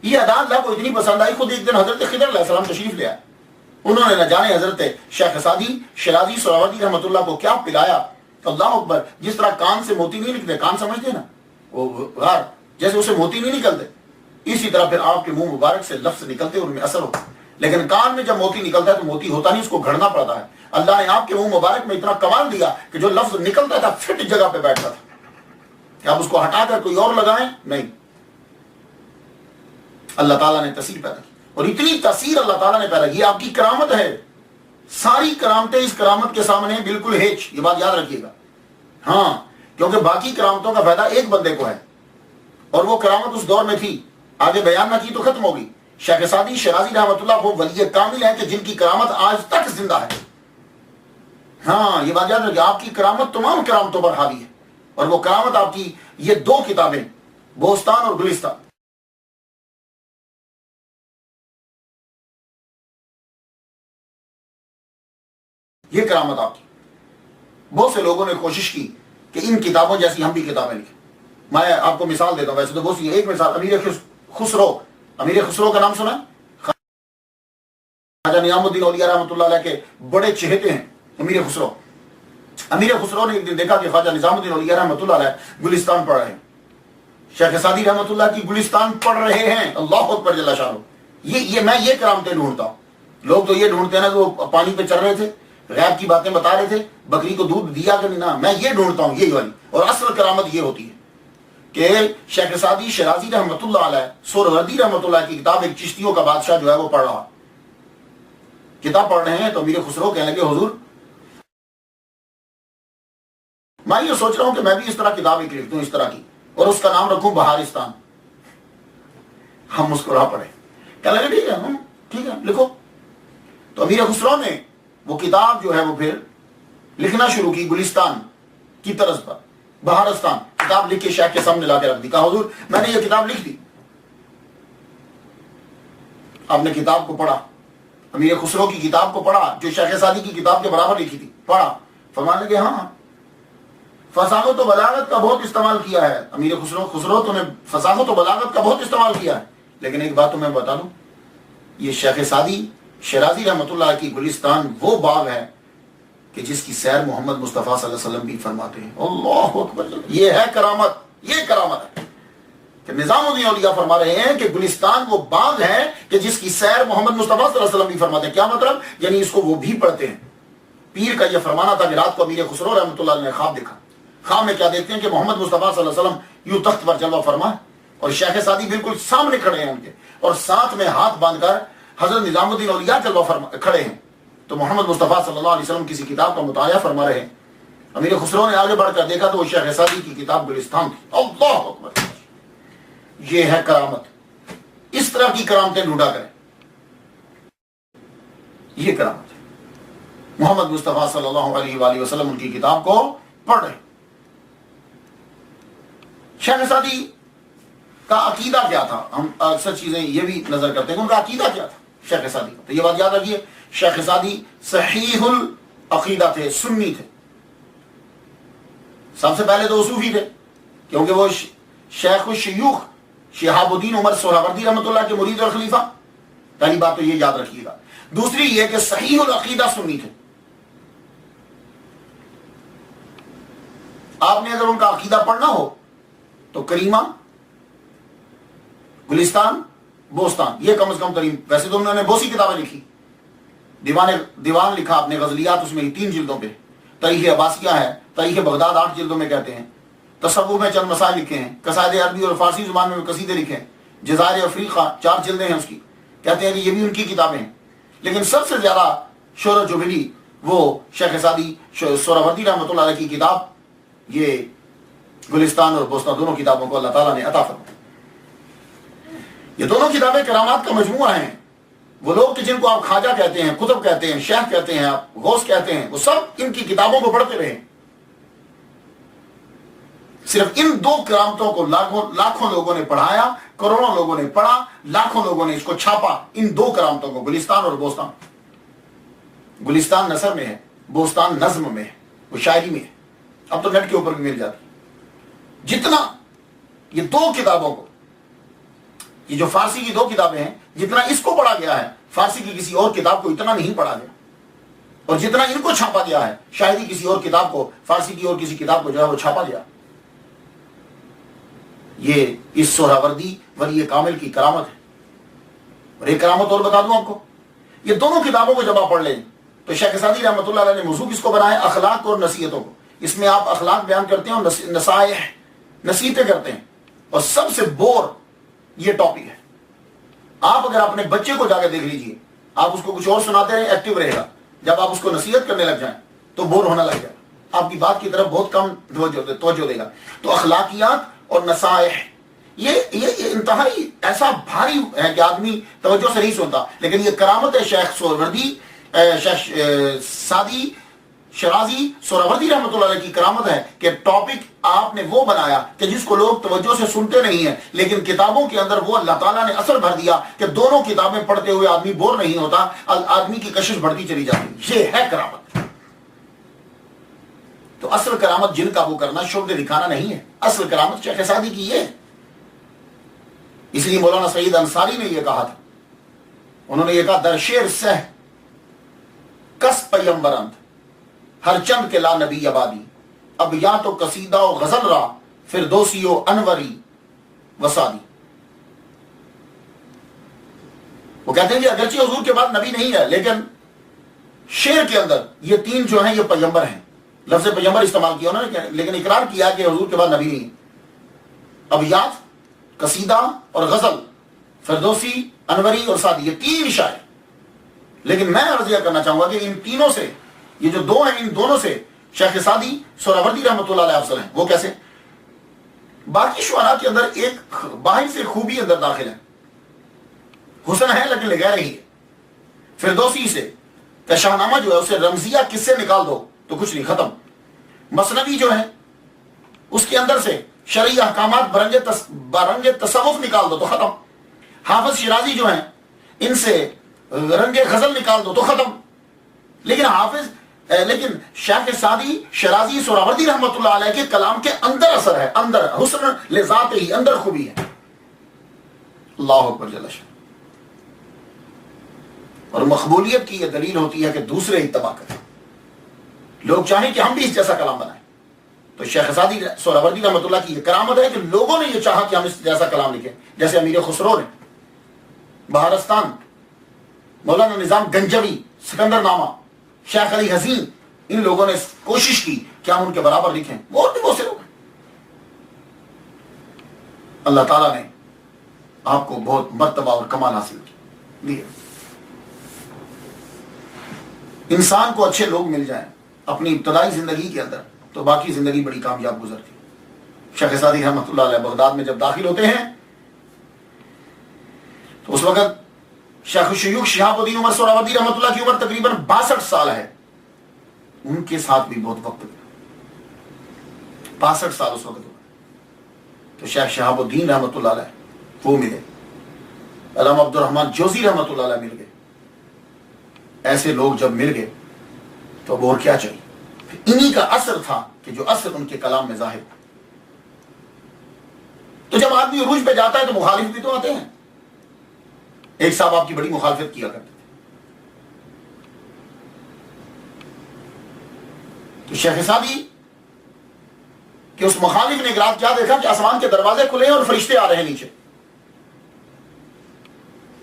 یہ ادا اللہ کو اتنی پسند آئی. خود ایک دن حضرت خضر علیہ السلام تشریف لے آئے. انہوں نے نہ جانے حضرت شیخ سعدی شیرازی سہروردی رحمۃ اللہ کو کیا پلایا. اللہ اکبر. جس طرح کان سے موتی نہیں نکلتے، کان سمجھتے نا وہ غار، جیسے اسے موتی نہیں نکلتے، اسی طرح پھر آپ کے منہ مبارک سے لفظ نکلتے اور ان میں اثر ہوتا. لیکن کان میں جب موتی نکلتا ہے تو موتی ہوتا نہیں، اس کو گھڑنا پڑتا ہے. اللہ نے آپ کے منہ مبارک میں اتنا کمال دیا کہ جو لفظ نکلتا تھا فٹ جگہ پہ بیٹھتا تھا. کہ آپ اس کو ہٹا کر کوئی اور لگائیں نہیں. اللہ تعالیٰ نے تاثیر پیدا کی اور اتنی تاثیر اللہ تعالیٰ نے پیدا کی. آپ کی کرامت ہے. ساری کرامتیں اس کرامت کے سامنے بالکل ہیچ. یہ بات یاد رکھیے گا. ہاں، کیونکہ باقی کرامتوں کا فائدہ ایک بندے کو ہے اور وہ کرامت اس دور میں تھی، آگے بیان نہ کی تو ختم ہوگی. شیخ سعدی شیرازی رحمۃ اللہ وہ ولی کامل ہے کہ جن کی کرامت آج تک زندہ ہے. ہاں، یہ بات یاد رکھیے. آپ کی کرامت تمام کرامتوں پر حاوی ہے اور وہ کرامت آپ کی یہ 2 کتابیں، بوستان اور گلستان، یہ کرامت آپ کی. بہت سے لوگوں نے کوشش کی کہ ان کتابوں جیسی ہم بھی کتابیں لکھیں. میں آپ کو مثال دیتا ہوں. ویسے تو بہت سی، ایک مثال امیر خسرو. امیر خسرو کا نام سنا؟ خواجہ نظام الدین اولیاء رحمۃ اللہ علیہ کے بڑے چہتے ہیں امیر خسرو. امیر خسرو نے ایک دن دیکھا کہ خواجہ نظام الدین اولیاء رحمۃ اللہ علیہ گلستان پڑھ رہے ہیں. شیخ سعدی رحمۃ اللہ کی گلستان پڑھ رہے ہیں. اللہ اکبر جل شانہ. میں یہ کرامتیں ڈھونڈتا ہوں. لوگ تو یہ ڈھونڈتے ہیں نا کہ وہ پانی پہ چل رہے تھے، غیب کی باتیں بتا رہے تھے، بکری کو دودھ دیا کہ نہیں. میں یہ ڈھونڈتا ہوں یہ والی. اور اصل کرامت یہ ہوتی ہے کہ شیخ سعدی شیرازی رحمۃ اللہ علیہ سہروردی رحمۃ اللہ کی کتاب، ایک چشتیوں کا بادشاہ جو ہے وہ پڑھ رہا، کتاب پڑھ رہے ہیں تو امیر خسرو کہنے لگے حضور میں یہ سوچ رہا ہوں کہ میں بھی اس طرح کتاب ایک لکھ دوں، اس طرح کی، اور اس کا نام رکھوں بہارستان. ہم مسکرا پڑے. کہنے لگے ٹھیک ہے لکھو. تو امیر خسرو نے وہ کتاب جو ہے وہ پھر لکھنا شروع کی گلستان کی طرز پر. بہارستان کتاب لکھ کے شیخ کے سامنے لا کے رکھ دی. کہا حضور میں نے یہ کتاب لکھ دی. آپ نے کتاب کو پڑھا، امیر خسرو کی کتاب کو پڑھا جو شیخ سعدی کی کتاب کے برابر لکھی تھی. پڑھا، فرمانے لگے ہاں فصاحت و بلاغت کا بہت استعمال کیا ہے. امیر خسرو تو نے فصاحت و بلاغت کا بہت استعمال کیا ہے، لیکن ایک بات تو میں بتا دوں، یہ شیخ سعدی شیرازی رحمۃ اللہ کی گلستان وہ باغ ہے کہ جس کی سیر محمد مصطفیٰ صلی اللہ علیہ وسلم بھی فرماتے ہیں. اللہ اکبر. یہ ہے کرامت, یہ کرامت ہے کہ نظام الدین اولیاء فرما رہے ہیں کہ گلستان وہ باغ ہے کہ جس کی سیر محمد مصطفیٰ صلی اللہ علیہ وسلم بھی فرماتے ہیں. کیا مطلب؟ یعنی اس کو وہ بھی پڑھتے ہیں. پیر کا یہ فرمانا تھا کہ رات کو امیر خسرو رحمۃ اللہ نے خواب دیکھا. خواب میں کیا دیکھتے ہیں کہ محمد مصطفیٰ صلی اللہ علیہ وسلم یوں تخت پر جلوہ فرما اور شیخ سعدی بالکل سامنے کھڑے ہیں ان کے, اور ساتھ میں ہاتھ باندھ کر حضرت نظام الدین اولیاء جلوہ فرما کھڑے ہیں. تو محمد مصطفیٰ صلی اللہ علیہ وسلم کسی کتاب کا مطالعہ فرما رہے ہیں. امیر خسرو نے آگے بڑھ کر دیکھا تو وہ شیخ سعدی کی کتاب گلستان تھی. اللہ اکبر. یہ ہے کرامت. اس طرح کی کرامتیں ڈھونڈا کریں. یہ کرامت ہے. محمد مصطفیٰ صلی اللہ علیہ وآلہ وسلم ان کی کتاب کو پڑھ رہے. شیخ سعدی کا عقیدہ کیا تھا؟ ہم اکثر چیزیں یہ بھی نظر کرتے ہیں کہ ان کا عقیدہ کیا تھا شیخ سعدی کا. تو یہ بات یاد رکھیے, شیخ سعدی صحیح العقیدہ تھے, سنی تھے. سب سے پہلے تو صوفی تھے کیونکہ وہ شیخ الشیوخ شہاب الدین عمر سہروردی رحمۃ اللہ کے مرید اور خلیفہ. پہلی بات تو یہ یاد رکھیے گا. دوسری یہ کہ صحیح العقیدہ سنی تھے. آپ نے اگر ان کا عقیدہ پڑھنا ہو تو کریمہ, گلستان, بوستان, یہ کم از کم ترین. ویسے تو انہوں نے بہت سی کتابیں لکھی. دیوان لکھا اپنے غزلیات, اس میں 3 جلدوں پہ. تاریخ عباسیہ ہے, تاریخ بغداد 8 جلدوں میں کہتے ہیں. تصوف میں چند مسائل لکھے ہیں. قصائد عربی اور فارسی زبان میں قصیدے لکھے ہیں. جزائر افریقہ 4 جلدیں ہیں اس کی. کہتے ہیں کہ یہ بھی ان کی کتابیں ہیں. لیکن سب سے زیادہ شہرت جو ملی وہ شیخ سعدی سہروردی رحمۃ اللہ علیہ کی کتاب, یہ گلستان اور بوستان, دونوں کتابوں کو اللہ تعالیٰ نے عطا فرمایا. یہ دونوں کتابیں کرامات کا مجموعہ ہیں. وہ لوگ کہ جن کو آپ خواجہ کہتے ہیں, قطب کہتے ہیں, شیخ کہتے ہیں, آپ غوث کہتے ہیں, وہ سب ان کی کتابوں کو پڑھتے رہے. صرف ان 2 کرامتوں کو لاکھوں لوگوں نے پڑھایا, کروڑوں لوگوں نے پڑھا, لاکھوں لوگوں نے اس کو چھاپا. ان 2 کرامتوں کو, گلستان اور بوستان. گلستان نثر میں ہے, بوستان نظم میں ہے, وہ شاعری میں ہے. اب تو نیٹ کے اوپر بھی مل جاتی. جتنا یہ 2 کتابوں کو, یہ جو فارسی کی 2 کتابیں ہیں, جتنا اس کو پڑھا گیا ہے فارسی کی کسی اور کتاب کو اتنا نہیں پڑھا گیا. اور جتنا ان کو چھاپا گیا ہے شاعری کسی اور کتاب کو, فارسی کی اور کسی کتاب کو جو ہے وہ چھاپا گیا. یہ اس سہروردی ولی کامل کی کرامت ہے. اور ایک کرامت اور بتا دوں آپ کو, یہ دونوں کتابوں کو جب آپ پڑھ لیں تو شیخ سعدی رحمۃ اللہ علیہ نے موضوع کس کو بنایا؟ اخلاق اور نصیحتوں کو. اس میں آپ اخلاق بیان کرتے ہیں اور نصائح, نصیحتیں کرتے ہیں. اور سب سے بور یہ ٹاپک ہے. آپ اگر اپنے بچے کو جا کے دیکھ لیجئے, آپ اس کو کچھ اور سناتے رہیں, ایکٹیو رہے گا. جب آپ اس کو نصیحت کرنے لگ جائیں تو بور ہونے لگ جائے, آپ کی بات کی طرف بہت کم توجہ دے گا. تو اخلاقیات اور نصائح یہ انتہائی ایسا بھاری ہے کہ آدمی توجہ سے نہیں سنتا. لیکن یہ کرامت ہے شیخ سہروردی, شیخ سعدی شیرازی سہروردی رحمۃ اللہ علیہ کی کرامت ہے کہ ٹاپک آپ نے وہ بنایا کہ جس کو لوگ توجہ سے سنتے نہیں ہیں, لیکن کتابوں کے اندر وہ اللہ تعالیٰ نے اثر بھر دیا کہ دونوں کتابیں پڑھتے ہوئے آدمی بور نہیں ہوتا, آدمی کی کشش بڑھتی چلی جاتی. یہ ہے کرامت. تو اصل کرامت جن کا وہ کرنا شبد دکھانا نہیں ہے. اصل کرامت شیخ سعدی کی یہ ہے. اس لیے مولانا سعید انصاری نے یہ کہا تھا, انہوں نے یہ کہا, در شعر سہ کس پیمبرند ہر چند کے لا نبی آبادی, اب یا تو قصیدہ و غزل را فردوسی و انوری وسادی. وہ کہتے ہیں کہ اگرچہ حضور کے بعد نبی نہیں ہے, لیکن شعر کے اندر یہ 3 جو ہیں یہ پیمبر ہیں. لفظ پیمبر استعمال کیا انہوں نے, لیکن اقرار کیا کہ حضور کے بعد نبی نہیں. ابیات, قصیدہ اور غزل, فردوسی, انوری اور سعدی, یہ 3 شاعر. لیکن میں عرضیہ کرنا چاہوں گا کہ ان تینوں سے, یہ جو 2 ہیں, ان دونوں سے شیخ سعدی سہروردی رحمۃ اللہ علیہ افضل ہیں. وہ کیسے؟ باقی شعراء کے اندر ایک باہر سے خوبی اندر داخل ہے, حسن ہے لیکن لگا رہی ہے. فردوسی سے کہ شاہنامہ جو ہے اسے رمزیہ قصے نکال دو تو کچھ نہیں, ختم. مثنوی جو ہے اس کے اندر سے شرعی احکامات برنگ تصوف نکال دو تو ختم. حافظ شیرازی جو ہیں ان سے رنگ غزل نکال دو تو ختم. لیکن شیخ سعدی شیرازی سہروردی رحمۃ اللہ علیہ کے کلام کے اندر اثر ہے, اندر حسن لذات ہی, اندر خوبی ہے. اللہ اکبر جل شان. اور مقبولیت کی یہ دلیل ہوتی ہے کہ دوسرے اتباع کریں. لوگ چاہیں کہ ہم بھی اس جیسا کلام بنائیں. تو شیخ سعدی سہروردی رحمۃ اللہ کی یہ کرامت ہے کہ لوگوں نے یہ چاہا کہ ہم اس جیسا کلام لکھیں. جیسے امیر خسرو نے، بہارستان، مولانا نظام گنجوی، سکندر نامہ، شیخ علی حسین، ان لوگوں نے کوشش کی کہ ہم ان کے برابر لکھیں. اور بھی بہت سے لوگ ہیں. اللہ تعالیٰ نے آپ کو بہت مرتبہ اور کمال حاصل کیا. انسان کو اچھے لوگ مل جائیں اپنی ابتدائی زندگی کے اندر تو باقی زندگی بڑی کامیاب گزرتی. شیخ سعدی رحمۃ اللہ علیہ بغداد میں جب داخل ہوتے ہیں تو اس وقت شیخ الشیوخ شہاب الدین عمر سہروردی رحمۃ اللہ کی عمر تقریباً 62 سال ہے. ان کے ساتھ بھی بہت وقت گیا. 62 سال اس وقت. تو شیخ شہاب الدین رحمۃ اللہ علیہ وہ ملے، علامہ عبد الرحمن جوزی رحمۃ اللہ علیہ مل گئے. ایسے لوگ جب مل گئے تو اب اور کیا چاہیے. انہی کا اثر تھا کہ جو اثر ان کے کلام میں ظاہر تھا. تو جب آدمی عروج پہ جاتا ہے تو مخالف بھی تو آتے ہیں. ایک صاحب آپ کی بڑی مخالفت کیا کرتے تھے. تو شیخ سعدی کہ اس مخالف نے ایک رات کیا دیکھا کہ آسمان کے دروازے کھلے ہیں اور فرشتے آ رہے ہیں نیچے.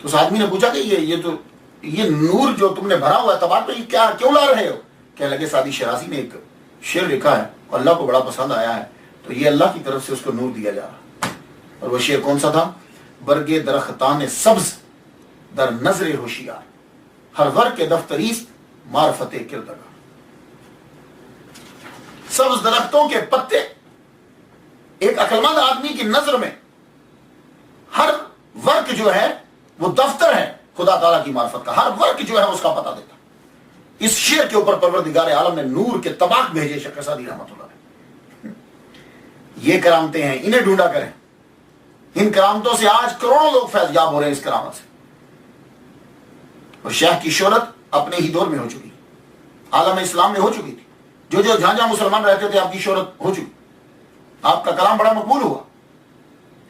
تو اس آدمی نے پوچھا کہ یہ نور جو تم نے بھرا ہوا ہے تبار پہ، یہ کیا کیوں لا رہے ہو؟ کہنے لگے سعدی شرازی نے ایک شعر لکھا ہے اور اللہ کو بڑا پسند آیا ہے تو یہ اللہ کی طرف سے اس کو نور دیا جا رہا. اور وہ شعر کون سا تھا؟ برگے درختان سبز در نظر ہوشیار، ہر ور کے دفتریست معرفت کردگار. سبز درختوں کے پتے ایک عقلمند آدمی کی نظر میں ہر ورق جو ہے وہ دفتر ہے خدا تعالیٰ کی معرفت کا. ہر ورق جو ہے اس کا پتہ دیتا. اس شعر کے اوپر پروردگار عالم نے نور کے طباق بھیجے شیخ سعدی رحمۃ اللہ علیہ. یہ کرامتیں ہیں، انہیں ڈھونڈا کریں. ان کرامتوں سے آج کروڑوں لوگ فیض یاب ہو رہے ہیں اس کرامت سے. اور شیخ کی شہرت اپنے ہی دور میں ہو چکی، عالم اسلام میں ہو چکی تھی. جو جہاں جہاں مسلمان رہتے تھے آپ کی شہرت ہو چکی. آپ کا کلام بڑا مقبول ہوا.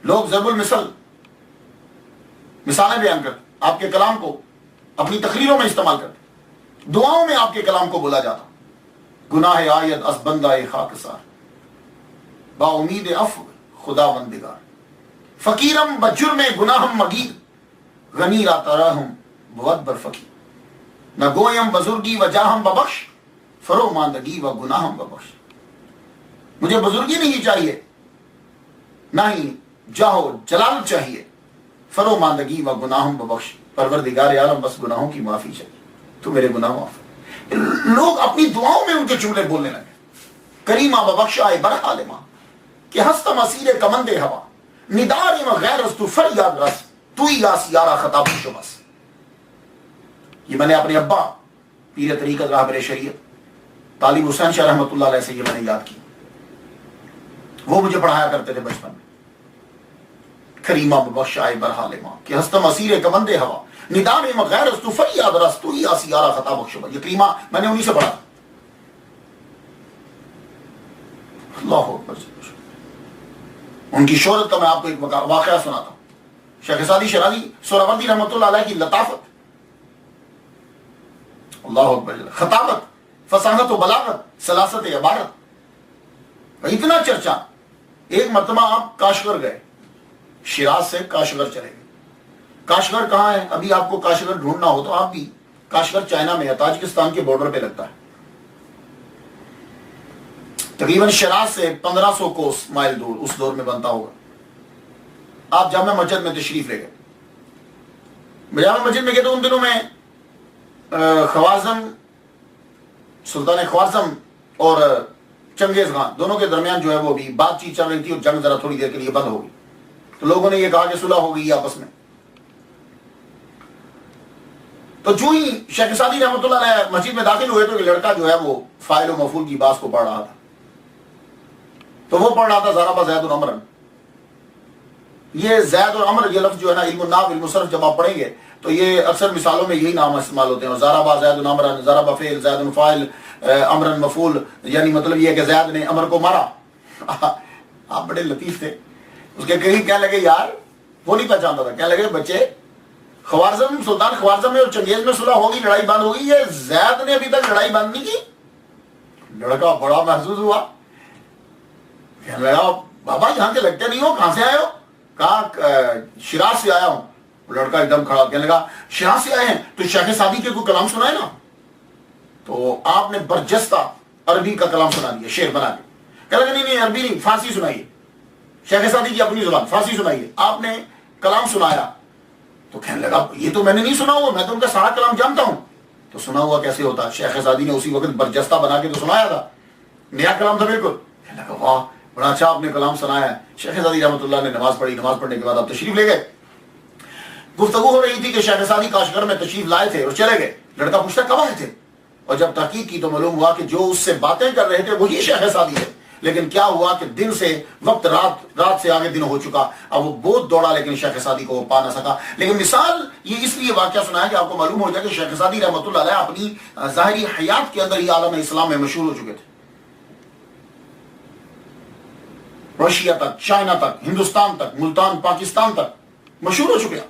لوگ ضرب المثل مثالیں بیان کرتے، آپ کے کلام کو اپنی تقریروں میں استعمال کرتے. دعاؤں میں آپ کے کلام کو بولا جاتا. گناہ آید از بندہ خاکسار، با امید عفو خدا بندگار، فقیرم بجرم گناہم مگید، غنی را تراہم بود بر فقیر، نہ گویم بزرگی و جاہم ببخش، فرو ماندگی و گناہم ببخش. مجھے بزرگی نہیں چاہیے، نہ ہی جاہو جلال چاہیے، فرو ماندگی و گناہم ببخش. پروردگار عالم بس گناہوں کی معافی چاہیے، تو میرے گناہ معاف. لوگ اپنی دعاؤں میں ان کے جملے بولنے لگے. کریمہ ببخشا برحال ماں کہ ہستم اسیر کمند ہوا، ندار و غیر از تو فریاد رس، تو ہی یاس یارا خطاب شبس. یہ میں نے اپنے ابا پیر طریقت راہبر شریعت طالب حسین شاہ رحمۃ اللہ علیہ سے یہ میں نے یاد کی. وہ مجھے پڑھایا کرتے تھے بچپن میں. کریمہ ببخشا برحال ماں کہ ہستم اسیر کمند ہوا، ندام غیر از تو فریاد رس، تو ہی آسیارہ خطا بخشبہ. یہ کریمہ میں نے انہی سے پڑھا. اللہ اکبر. ان کی شہرت کا میں آپ کو ایک واقعہ سناتا ہوں. شیخ سعدی شرازی سہروردی رحمۃ اللہ علیہ کی لطافت، اللہ اکبر، خطابت، فصاحت و بلاغت، سلاست عبارت، اتنا چرچا. ایک مرتبہ آپ کاشغر گئے، شیراز سے کاشغر چلے گئے. کاشغر کہاں ہے؟ ابھی آپ کو کاشغر ڈھونڈنا ہو تو آپ بھی، کاشغر چائنا میں ہے، تاجکستان کے بارڈر پہ لگتا ہے. تقریباً شیراز سے 1500 کوس مائل دور اس دور میں بنتا ہوگا. آپ جامع مسجد میں تشریف لے گئے. جامع مسجد میں گئے تو ان دنوں میں خوارزم، سلطان خوارزم اور چنگیز خان دونوں کے درمیان جو ہے وہ بھی بات چیت چل رہی تھی اور جنگ ذرا تھوڑی دیر کے لیے بند ہو گئی. تو لوگوں نے یہ کہا کہ صلح ہو گئی آپس میں. تو جو ہی شیخ سعدی رحمۃ اللہ علیہ مسجد میں داخل ہوئے تو ایک لڑکا جو ہے وہ فاعل و مفعول کی باس کو پڑھ رہا تھا. تو وہ پڑھ رہا تھا ضرب زید عمرا. یہ زید اور عمر یہ لفظ جو ہے نا، علم النحو علم الصرف جب آپ پڑھیں گے تو یہ اکثر مثالوں میں یہی نام استعمال ہوتے ہیں. ضرب زید عمرا، ضرب فعل، زید فاعل، عمرا مفعول. یعنی مطلب یہ ہے کہ زید نے عمر کو مارا. آپ بڑے لطیف تھے. اس کے قریب کہنے لگے، یار وہ نہیں پہچانتا تھا، کہنے لگے بچے خوارزم، سلطان خوارزم میں اور چنگیز میں صلح ہوگی، لڑائی بند ہوگی، یہ زید نے ابھی تک لڑائی بند نہیں کی. لڑکا بڑا محسوس ہوا، کہنے لگا بابا یہاں کے لگتے نہیں ہو، کہاں سے آئے ہو؟ کہا شیراز سے آیا ہوں. لڑکا ایک دم کھڑا کہنے لگا شیراز سے آئے ہیں تو شیخ سعدی کے کوئی کلام سنائے نا. تو آپ نے برجستہ عربی کا کلام سنا دیا شعر بنا کے. کہنے لگا نہیں عربی نہیں، فارسی سنائیے، شیخ سعدی کی اپنی زبان فارسی سنائیے. آپ نے کلام سنایا تو کہنے لگا یہ تو میں نے نہیں سنا ہوا، میں تو ان کا سارا کلام جانتا ہوں. تو سنا ہوا کیسے ہوتا؟ شیخ سعدی نے اسی وقت برجستہ بنا کے تو سنایا تھا، نیا کلام تھا بالکل. کہنے لگا واہ بڑا اچھا آپ نے کلام سنایا ہے. شیخ سعدی رحمۃ اللہ نے نماز پڑھی، نماز پڑھنے کے بعد آپ تشریف لے گئے. گفتگو ہو رہی تھی کہ شیخ سعدی کاشغر میں تشریف لائے تھے اور چلے گئے. لڑکا پوچھتا کب آئے تھے؟ اور جب تحقیق کی تو معلوم ہوا کہ جو اس سے باتیں کر رہے تھے وہی شیخ سعدی ہے. لیکن کیا ہوا کہ دن سے وقت رات سے آگے دن ہو چکا. اب وہ بہت دوڑا لیکن شیخ سعدی کو وہ پا نہ سکا. لیکن مثال یہ اس لیے واقعہ سنا ہے کہ آپ کو معلوم ہو جائے کہ شیخ سعدی رحمۃ اللہ علیہ اپنی ظاہری حیات کے اندر ہی عالم اسلام میں مشہور ہو چکے تھے. رشیا تک، چائنا تک، ہندوستان تک، ملتان پاکستان تک مشہور ہو چکے.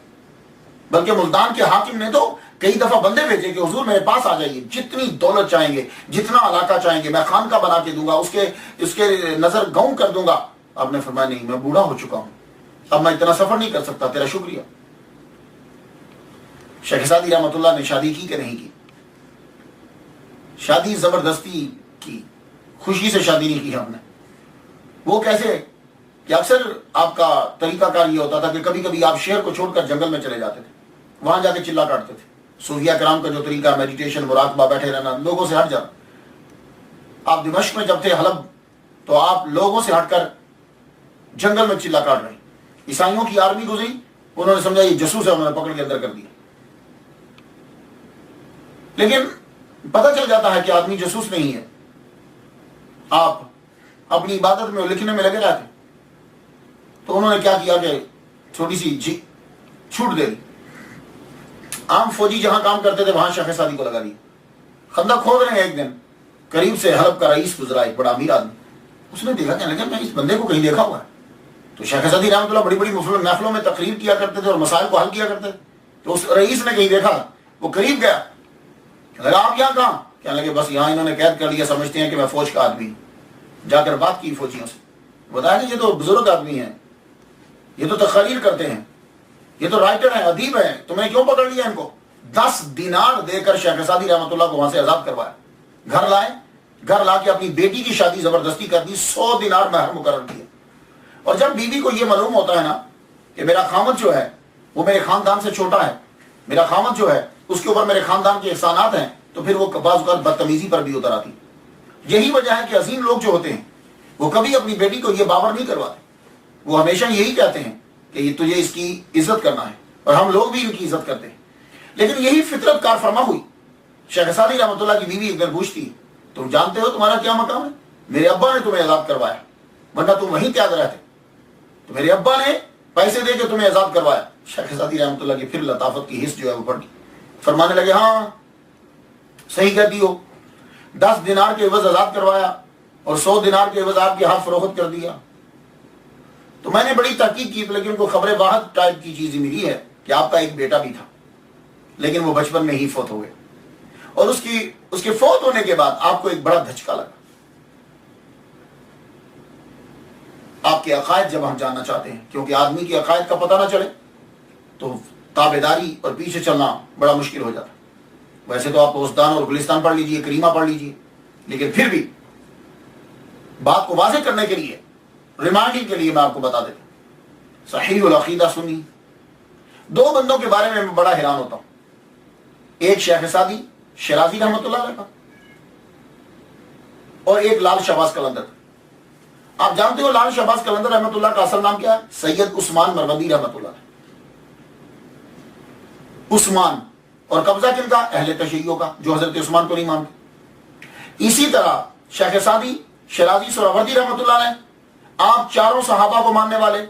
بلکہ ملتان کے حاکم نے تو کئی دفعہ بندے بھیجے کہ حضور میرے پاس آ جائیے، جتنی دولت چاہیں گے، جتنا علاقہ چاہیں گے، میں خانقاہ بنا کے دوں گا، اس کے نظر گاؤں کر دوں گا. آپ نے فرمایا نہیں، میں بوڑھا ہو چکا ہوں، اب میں اتنا سفر نہیں کر سکتا، تیرا شکریہ. شیخ سعدی رحمۃ اللہ نے شادی کی کہ نہیں کی؟ شادی زبردستی کی، خوشی سے شادی نہیں کی ہم نے. وہ کیسے کہ اکثر آپ کا طریقہ کار یہ ہوتا تھا کہ کبھی کبھی آپ شہر کو چھوڑ کر جنگل میں چلے جاتے تھے، وہاں جا کے چلا کاٹتے تھے. صوفیہ کرام کا جو طریقہ میڈیٹیشن، مراقبہ، بیٹھے رہنا، لوگوں سے ہٹ جانا. آپ دمشق میں جب تھے، حلب، تو آپ لوگوں سے ہٹ کر جنگل میں چلا کاٹ رہے. عیسائیوں کی آرمی گزری، انہوں نے سمجھا یہ جاسوس ہے، انہوں نے پکڑ کے اندر کر دیا. لیکن پتہ چل جاتا ہے کہ آدمی جاسوس نہیں ہے. آپ اپنی عبادت میں لکھنے میں لگے رہتے. تو انہوں نے کیا کیا کہ چھوٹی سی چھوٹ دے دی. عام فوجی جہاں کام کرتے تھے وہاں شیخ سعدی کو لگا دیا. خندق کھود رہے ہیں، ایک دن قریب سے حلب کا رئیس گزرا، ایک بڑا امیر آدمی. اس نے دیکھا، کہنے لگا میں اس بندے کو کہیں دیکھا ہوا ہے. تو شیخ سعدی رحمۃ اللہ بڑی بڑی محفلوں میں تقریر کیا کرتے تھے اور مسائل کو حل کیا کرتے تھے. تو اس رئیس نے کہیں دیکھا، وہ قریب گیا، کہنے لگا آپ یہاں کہاں؟ کہنے لگے بس یہاں انہوں نے قید کر لیا، سمجھتے ہیں کہ میں فوج کا آدمی ہوں. جا کر بات کی فوجیوں سے، بتایا کہ یہ تو بزرگ آدمی ہیں، یہ تو تقریر کرتے ہیں، یہ تو رائٹر ہیں، ادیب ہیں، تمہیں کیوں پکڑ لیا ان کو؟ 10 دینار دے کر شیخ سعدی رحمۃ اللہ کو وہاں سے آزاد کروایا. گھر لائے، گھر لا کے اپنی بیٹی کی شادی زبردستی کر دی، 100 دینار مہر مقرر کیا. اور جب بیوی کو یہ معلوم ہوتا ہے نا کہ میرا خامد جو ہے وہ میرے خاندان سے چھوٹا ہے، میرا خامد جو ہے اس کے اوپر میرے خاندان کے احسانات ہیں، تو پھر وہ بعض اوقات بدتمیزی پر بھی اتر آتی. یہی وجہ ہے کہ عظیم لوگ جو ہوتے ہیں وہ کبھی اپنی بیٹی کو یہ باور نہیں کرواتے. وہ ہمیشہ یہی کہتے ہیں کہ یہ تجھے اس کی عزت کرنا ہے، اور ہم لوگ بھی ان کی عزت کرتے ہیں. لیکن یہی فطرت کار فرما ہوئی. شیخ سعدی رحمۃ اللہ کی بیوی ایک دن پوچھتی، تم جانتے ہو تمہارا کیا مقام ہے؟ میرے ابا نے تمہیں آزاد کروایا، ورنہ تم وہیں قید رہتے. تو میرے ابا نے پیسے دے کے تمہیں آزاد کروایا. شیخ سعدی رحمۃ اللہ کی پھر لطافت کی حص جو ہے وہ پڑ گئی. فرمانے لگے ہاں صحیح کہتی ہو، 10 دینار کے عوض آزاد کروایا اور 100 دینار کے عوض آپ کے ہاتھ فروخت کر دیا. تو میں نے بڑی تحقیق کی، لیکن کو خبر واحد ٹائپ کی چیز ملی ہے کہ آپ کا ایک بیٹا بھی تھا، لیکن وہ بچپن میں ہی فوت ہو گئے. اور اس کے فوت ہونے کے بعد آپ کو ایک بڑا دھچکا لگا. آپ کے عقائد جب ہم جاننا چاہتے ہیں، کیونکہ آدمی کے عقائد کا پتہ نہ چلے تو تابعداری اور پیچھے چلنا بڑا مشکل ہو جاتا. ویسے تو آپ اوزدان اور گلستان پڑھ لیجئے، کریمہ پڑھ لیجئے، لیکن پھر بھی بات کو واضح کرنے کے لیے، ریمائنڈنگ کے لیے میں آپ کو بتا دیتا ہوں. صحیح العقیدہ سنی. 2 بندوں کے بارے میں بڑا حیران ہوتا ہوں. ایک شیخ سعدی شیرازی رحمۃ اللہ علیہ کا، اور ایک لال شہباز قلندر. آپ جانتے ہو لال شہباز قلندر رحمۃ اللہ کا اصل نام کیا ہے؟ سید عثمان مروندی رحمۃ اللہ علیہ. عثمان، اور قبضہ کن کا؟ اہل تشیع کا، جو حضرت عثمان کو نہیں مانتے. اسی طرح شیخ سعدی شیرازی سہروردی رحمۃ اللہ علیہ، آپ 4 صحابہ کو ماننے والے،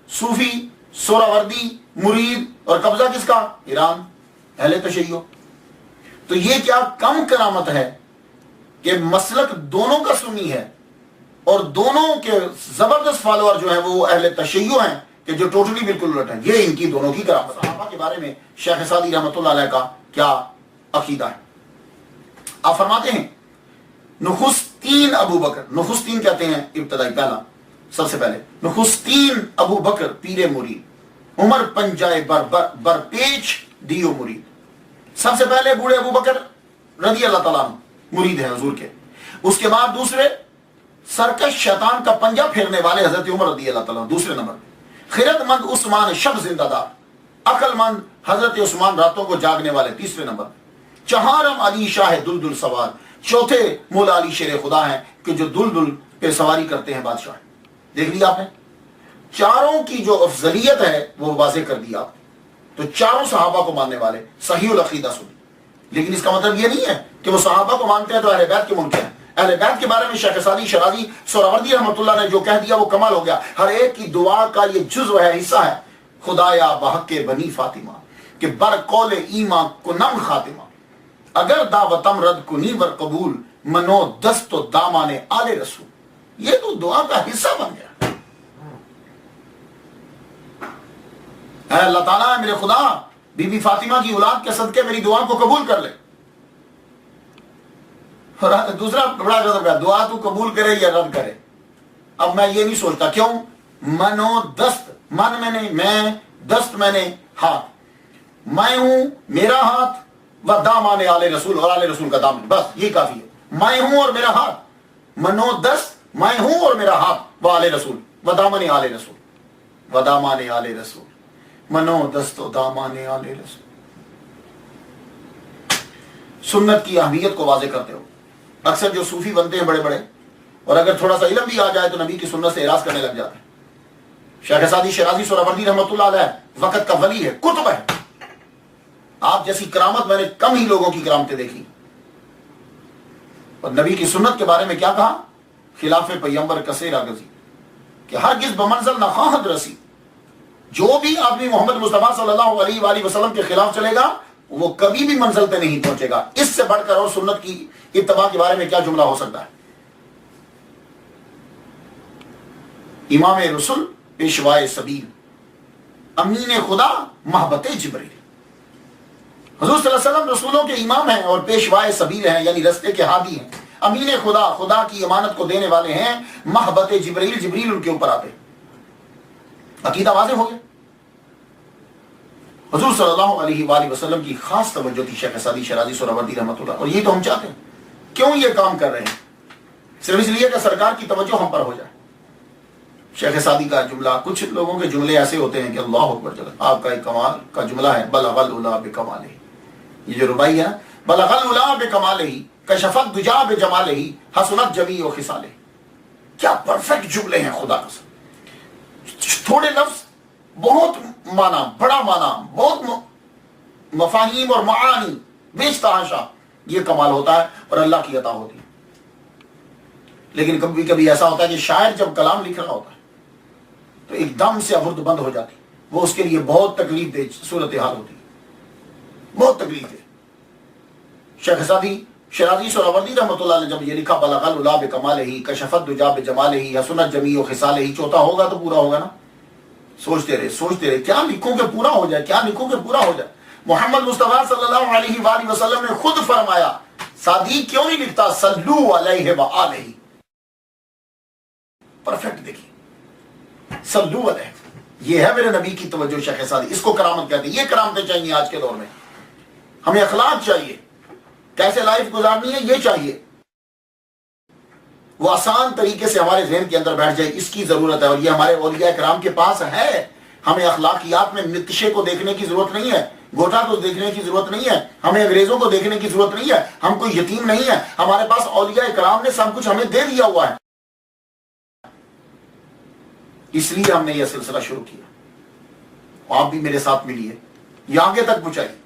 صوفی، سہروردی، مرید، اور قبضہ کس کا؟ ایران، اہل تشیع. تو یہ کیا کم کرامت ہے کہ مسلک دونوں کا سنی ہے اور دونوں کے زبردست فالوور جو ہیں وہ اہل تشیع ہیں، کہ جو ٹوٹلی بالکل الٹ ہیں. یہ ان کی دونوں کی کرامت. صحابہ کے بارے میں شیخ سعدی رحمۃ اللہ علیہ کا کیا عقیدہ ہے؟ آپ فرماتے ہیں نخستین ابو بکر، نخستین کہتے ہیں ابتدائی پہلا، سب سے پہلے نخستین ابو بکر پیر مرید، عمر پنجائے برپیچ دیو مرید. سب سے پہلے بوڑھے ابو بکر رضی اللہ تعالیٰ عنہ مرید ہیں حضور کے. اس کے بعد دوسرے سرکش شیطان کا پنجہ پھیرنے والے حضرت عمر رضی اللہ تعالیٰ دوسرے نمبر. خرد مند عثمان شب زندہ دار، عقل مند حضرت عثمان راتوں کو جاگنے والے تیسرے نمبر. چہارم علی شاہ دلدل سوار، چوتھے مولا علی شیر خدا ہیں کہ جو دلدل پہ سواری کرتے ہیں بادشاہ. دیکھ لیا آپ نے چاروں کی جو افضلیت ہے وہ واضح کر دیا آپ نے. تو چاروں صحابہ کو ماننے والے صحیح العقیدہ سنی. لیکن اس کا مطلب یہ نہیں ہے کہ وہ صحابہ کو مانتے ہیں تو اہل بیت کے منکر ہیں. اہل بیت کے بارے میں شیخ سعدی شرازی سہروردی رحمۃ اللہ نے جو کہہ دیا وہ کمال ہو گیا. ہر ایک کی دعا کا یہ جزو ہے، حصہ ہے. خدایا بحق بنی فاطمہ کہ بر قول ایمان کنم خاتمہ، اگر دعوتم رد کنی ور قبول منو دست و دامان آل رسول. یہ تو دعا کا حصہ بن گیا. اے اللہ تعالیٰ میرے خدا بی بی فاطمہ کی اولاد کے صدقے میری دعا کو قبول کر لے. اور دوسرا بڑا غضب ہے، دعا تو قبول کرے یا رد کرے. اب میں یہ نہیں سوچتا کیوں. منو دست، من میں نے میں، دست میں نے ہاتھ، میں ہوں میرا ہاتھ و دامان آل رسول، اور آل رسول کا دامن، بس یہ کافی ہے. میں ہوں اور میرا ہاتھ، منو دست میں ہوں اور میرا ہاتھ و آل رسول و دامن آل رسول و دامان آل رسول منو دست و دامان آل رسول. سنت کی اہمیت کو واضح کرتے ہو. اکثر جو صوفی بنتے ہیں بڑے بڑے، اور اگر تھوڑا سا علم بھی آ جائے تو نبی کی سنت سے اعراض کرنے لگ جاتے ہیں. شیخ سعدی شرازی سہروردی رحمۃ اللہ علیہ وقت کا ولی ہے، کتب ہے. آپ جیسی کرامت میں نے کم ہی لوگوں کی کرامتیں دیکھی. اور نبی کی سنت کے بارے میں کیا کہا؟ خلاف پیمبر کثیر آگزی کہ ہرگز بمنزل نہ خواہد رسی. جو بھی آدمی محمد مصطفیٰ صلی اللہ علیہ وآلہ وسلم کے خلاف چلے گا وہ کبھی بھی منزل پہ نہیں پہنچے گا. اس سے بڑھ کر اور سنت کی اتباع کے بارے میں کیا جملہ ہو سکتا ہے؟ امام رسول پیشوائے سبیل، امین خدا محبت جبریل. حضور صلی اللہ علیہ وسلم رسولوں کے امام ہیں اور پیشوائے سبیل ہیں، یعنی رستے کے ہادی ہیں. امین خدا، خدا کی امانت کو دینے والے ہیں. محبت جبریل، جبریل ان کے اوپر آتے. عقیدہ واضح ہو گیا. حضور صلی اللہ علیہ وآلہ وسلم کی خاص توجہ تھی شیخ سعدی شرازی سہروردی رحمۃ اللہ. اور یہ تو ہم چاہتے ہیں. کیوں یہ کام کر رہے ہیں؟ صرف اس لیے کہ سرکار کی توجہ ہم پر ہو جائے. شیخ سعدی کا جملہ، کچھ لوگوں کے جملے ایسے ہوتے ہیں کہ اللہ اکبر جل. آپ کا ایک کمال کا جملہ ہے بلغ العلا بکمالہ. یہ جو ربائی ہے نا، بلغ العلا بکمالہ کشف الدجا بجمالہ حسنت جمیع خصالہ. کیا پرفیکٹ جملے ہیں خدا کا. تھوڑے لفظ بہت معنی، بڑا معنی، بہت مفاہیم اور معانی، بیش تحاشا. یہ کمال ہوتا ہے اور اللہ کی عطا ہوتی ہے. لیکن کبھی کبھی ایسا ہوتا ہے کہ شاعر جب کلام لکھ رہا ہوتا ہے تو ایک دم سے ابرد بند ہو جاتی. وہ اس کے لیے بہت تکلیف دہ صورتحال ہوتی ہے، بہت تکلیف دہ. شیخ سعدی شرازی سہروردی رحمۃ اللہ نے جب یہ لکھا بلغ العلا بکمالہ کشف الدجا بجمالہ حسنت جمیع خصالہ، چوتھا ہوگا تو پورا ہوگا نا. سوچتے رہے کیا لکھوں کہ پورا ہو جائے، کیا لکھوں کہ پورا ہو جائے. محمد مصطفیٰ صلی اللہ علیہ وآلہ وسلم نے خود فرمایا سعدی کیوں نہیں لکھتا صلو علیہ وآلہ. پرفیکٹ دیکھیے، صلو علیہ. یہ ہے میرے نبی کی توجہ شیخ سعدی. اس کو کرامت کہتے ہیں. یہ کرامتیں چاہیے آج کے دور میں. ہمیں اخلاق چاہیے، کیسے لائف گزارنی ہے یہ چاہیے. وہ آسان طریقے سے ہمارے ذہن کے اندر بیٹھ جائے، اس کی ضرورت ہے. اور یہ ہمارے اولیاء کرام کے پاس ہے. ہمیں اخلاقیات میں نقشے کو دیکھنے کی ضرورت نہیں ہے، گوٹا کو دیکھنے کی ضرورت نہیں ہے، ہمیں انگریزوں کو دیکھنے کی ضرورت نہیں ہے. ہم کوئی یتیم نہیں ہے. ہمارے پاس اولیاء کرام نے سب کچھ ہمیں دے دیا ہوا ہے. اس لیے ہم نے یہ سلسلہ شروع کیا. آپ بھی میرے ساتھ ملیے، یہ آگے تک پہنچائیے.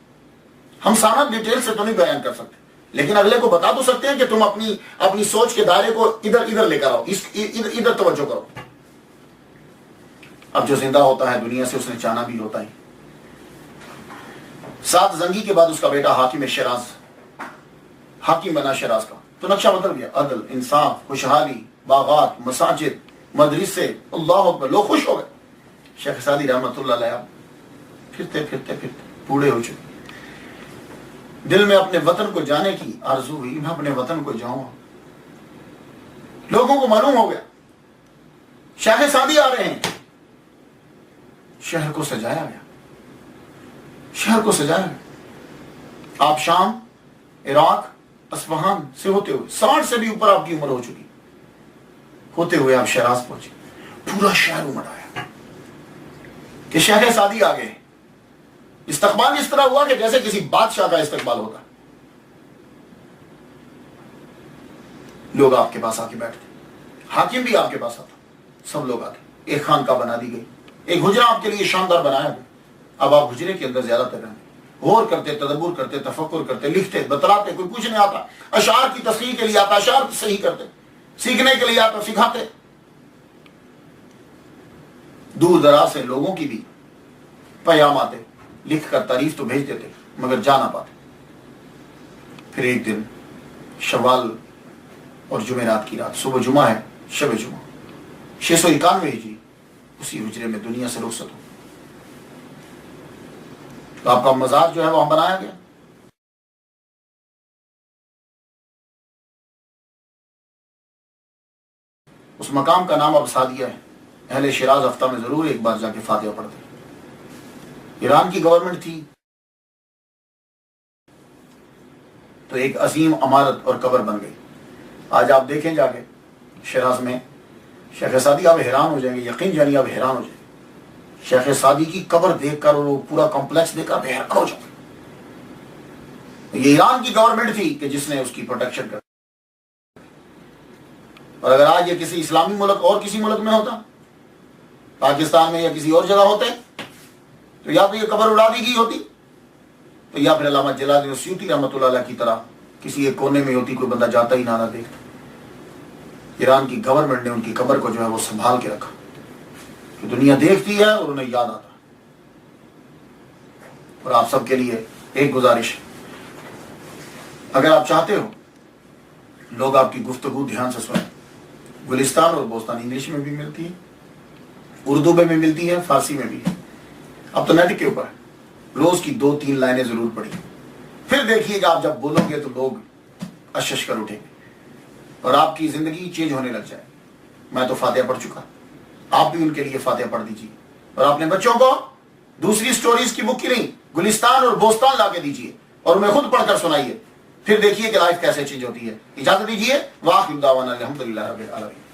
ہم سارا ڈیٹیل سے تو نہیں بیان کر سکتے، لیکن اگلے کو بتا تو سکتے ہیں کہ تم اپنی سوچ کے دائرے کو ادھر لے کر آؤ، ادھر توجہ کرو. اب جو زندہ ہوتا ہے دنیا سے اس نے جانا بھی ہوتا ہے. 7 زنگی کے بعد اس کا بیٹا حاکم شیراز، حاکم بنا شیراز کا. تو نقشہ بدل گیا. عدل، انصاف، خوشحالی، باغات، مساجد، مدرسے. اللہ اکبر، لوگ خوش ہو گئے. شیخ سعدی رحمۃ اللہ علیہ پھرتے پھرتے بوڑھے ہو چکے، دل میں اپنے وطن کو جانے کی آرزو ہوئی، میں اپنے وطن کو جاؤں۔ لوگوں کو معلوم ہو گیا شیخ سعدی آ رہے ہیں، شہر کو سجایا گیا، شہر کو سجایا گیا۔ آپ شام، عراق، اصفہان سے ہوتے ہوئے 60 سے بھی اوپر آپ کی عمر ہو چکی، ہوتے ہوئے آپ شیراز پہنچے، پورا شہر امڑ آیا کہ شیخ سعدی آ گئے۔ استقبال اس طرح ہوا کہ جیسے کسی بادشاہ کا استقبال ہوتا، لوگ آپ کے پاس آ کے بیٹھتے، حاکم بھی آپ کے پاس آتا، سب لوگ آتے، ایک خانقاہ بنا دی گئی، ایک حجرہ آپ کے لیے شاندار بنایا گیا۔ اب آپ حجرے کے اندر زیادہ تر رہتے، غور کرتے، تدبر کرتے، تفکر کرتے، لکھتے، بتلاتے، کوئی کچھ نہیں آتا، اشعار کی تصحیح کے لیے آتا، اشعار صحیح کرتے، سیکھنے کے لیے آتا، سکھاتے، دور دراز سے لوگوں کی بھی پیام آتے، لکھ کر تعریف تو بھیج دیتے مگر جا نہ پاتے۔ پھر ایک دن شوال اور جمعرات کی رات، صبح جمعہ ہے، شب جمعہ 691 ہجری، اسی حجرے میں دنیا سے رخصت ہو، تو آپ کا مزار جو ہے وہاں بنایا گیا۔ اس مقام کا نام اب سعدیہ ہے۔ اہل شیراز ہفتہ میں ضرور ایک بار جا کے فاتحہ پڑھتے۔ ایران کی گورنمنٹ تھی تو ایک عظیم عمارت اور قبر بن گئی۔ آج آپ دیکھیں جا کے شیراز میں شیخ سعدی، آپ حیران ہو جائیں گے، یقین جانیے آپ حیران ہو جائیں گے، شیخ سعدی کی قبر دیکھ کر اور وہ پورا کمپلیکس دیکھ کر آپ حیران ہو جائیں گے۔ یہ ایران کی گورنمنٹ تھی کہ جس نے اس کی پروٹیکشن کر، اور اگر آج یہ کسی اسلامی ملک اور کسی ملک میں ہوتا، پاکستان میں یا کسی اور جگہ ہوتے، تو یا تو یہ قبر اڑا دی گئی ہوتی، تو یا پھر علامہ جلال الدین سیوطی رحمۃ اللہ علیہ کی طرح کسی ایک کونے میں ہوتی، کوئی بندہ جاتا ہی نہ دیکھتا۔ ایران کی گورنمنٹ نے ان کی قبر کو جو ہے وہ سنبھال کے رکھا کہ دنیا دیکھتی ہے اور انہیں یاد آتا۔ اور آپ سب کے لیے ایک گزارش ہے، اگر آپ چاہتے ہو لوگ آپ کی گفتگو دھیان سے سنیں، گلستان اور بوستان انگلش میں بھی ملتی ہے، اردو میں بھی ملتی ہے، فارسی میں بھی ہے، اب تو نیٹ کے اوپر ہے، روز کی 2-3 لائنیں ضرور پڑھیں، پھر دیکھیے کہ آپ جب بولو گے تو لوگ اشش کر اٹھیں گے اور آپ کی زندگی چینج ہونے لگ جائے۔ میں تو فاتحہ پڑھ چکا، آپ بھی ان کے لیے فاتحہ پڑھ دیجیے، اور اپنے بچوں کو دوسری سٹوریز کی بک کی نہیں، گلستان اور بوستان لا کے دیجیے اور انہیں خود پڑھ کر سنائیے، پھر دیکھیے کہ لائف کیسے چینج ہوتی ہے۔ اجازت دیجیے، واخر دعوانا الحمدللہ رب العالمین۔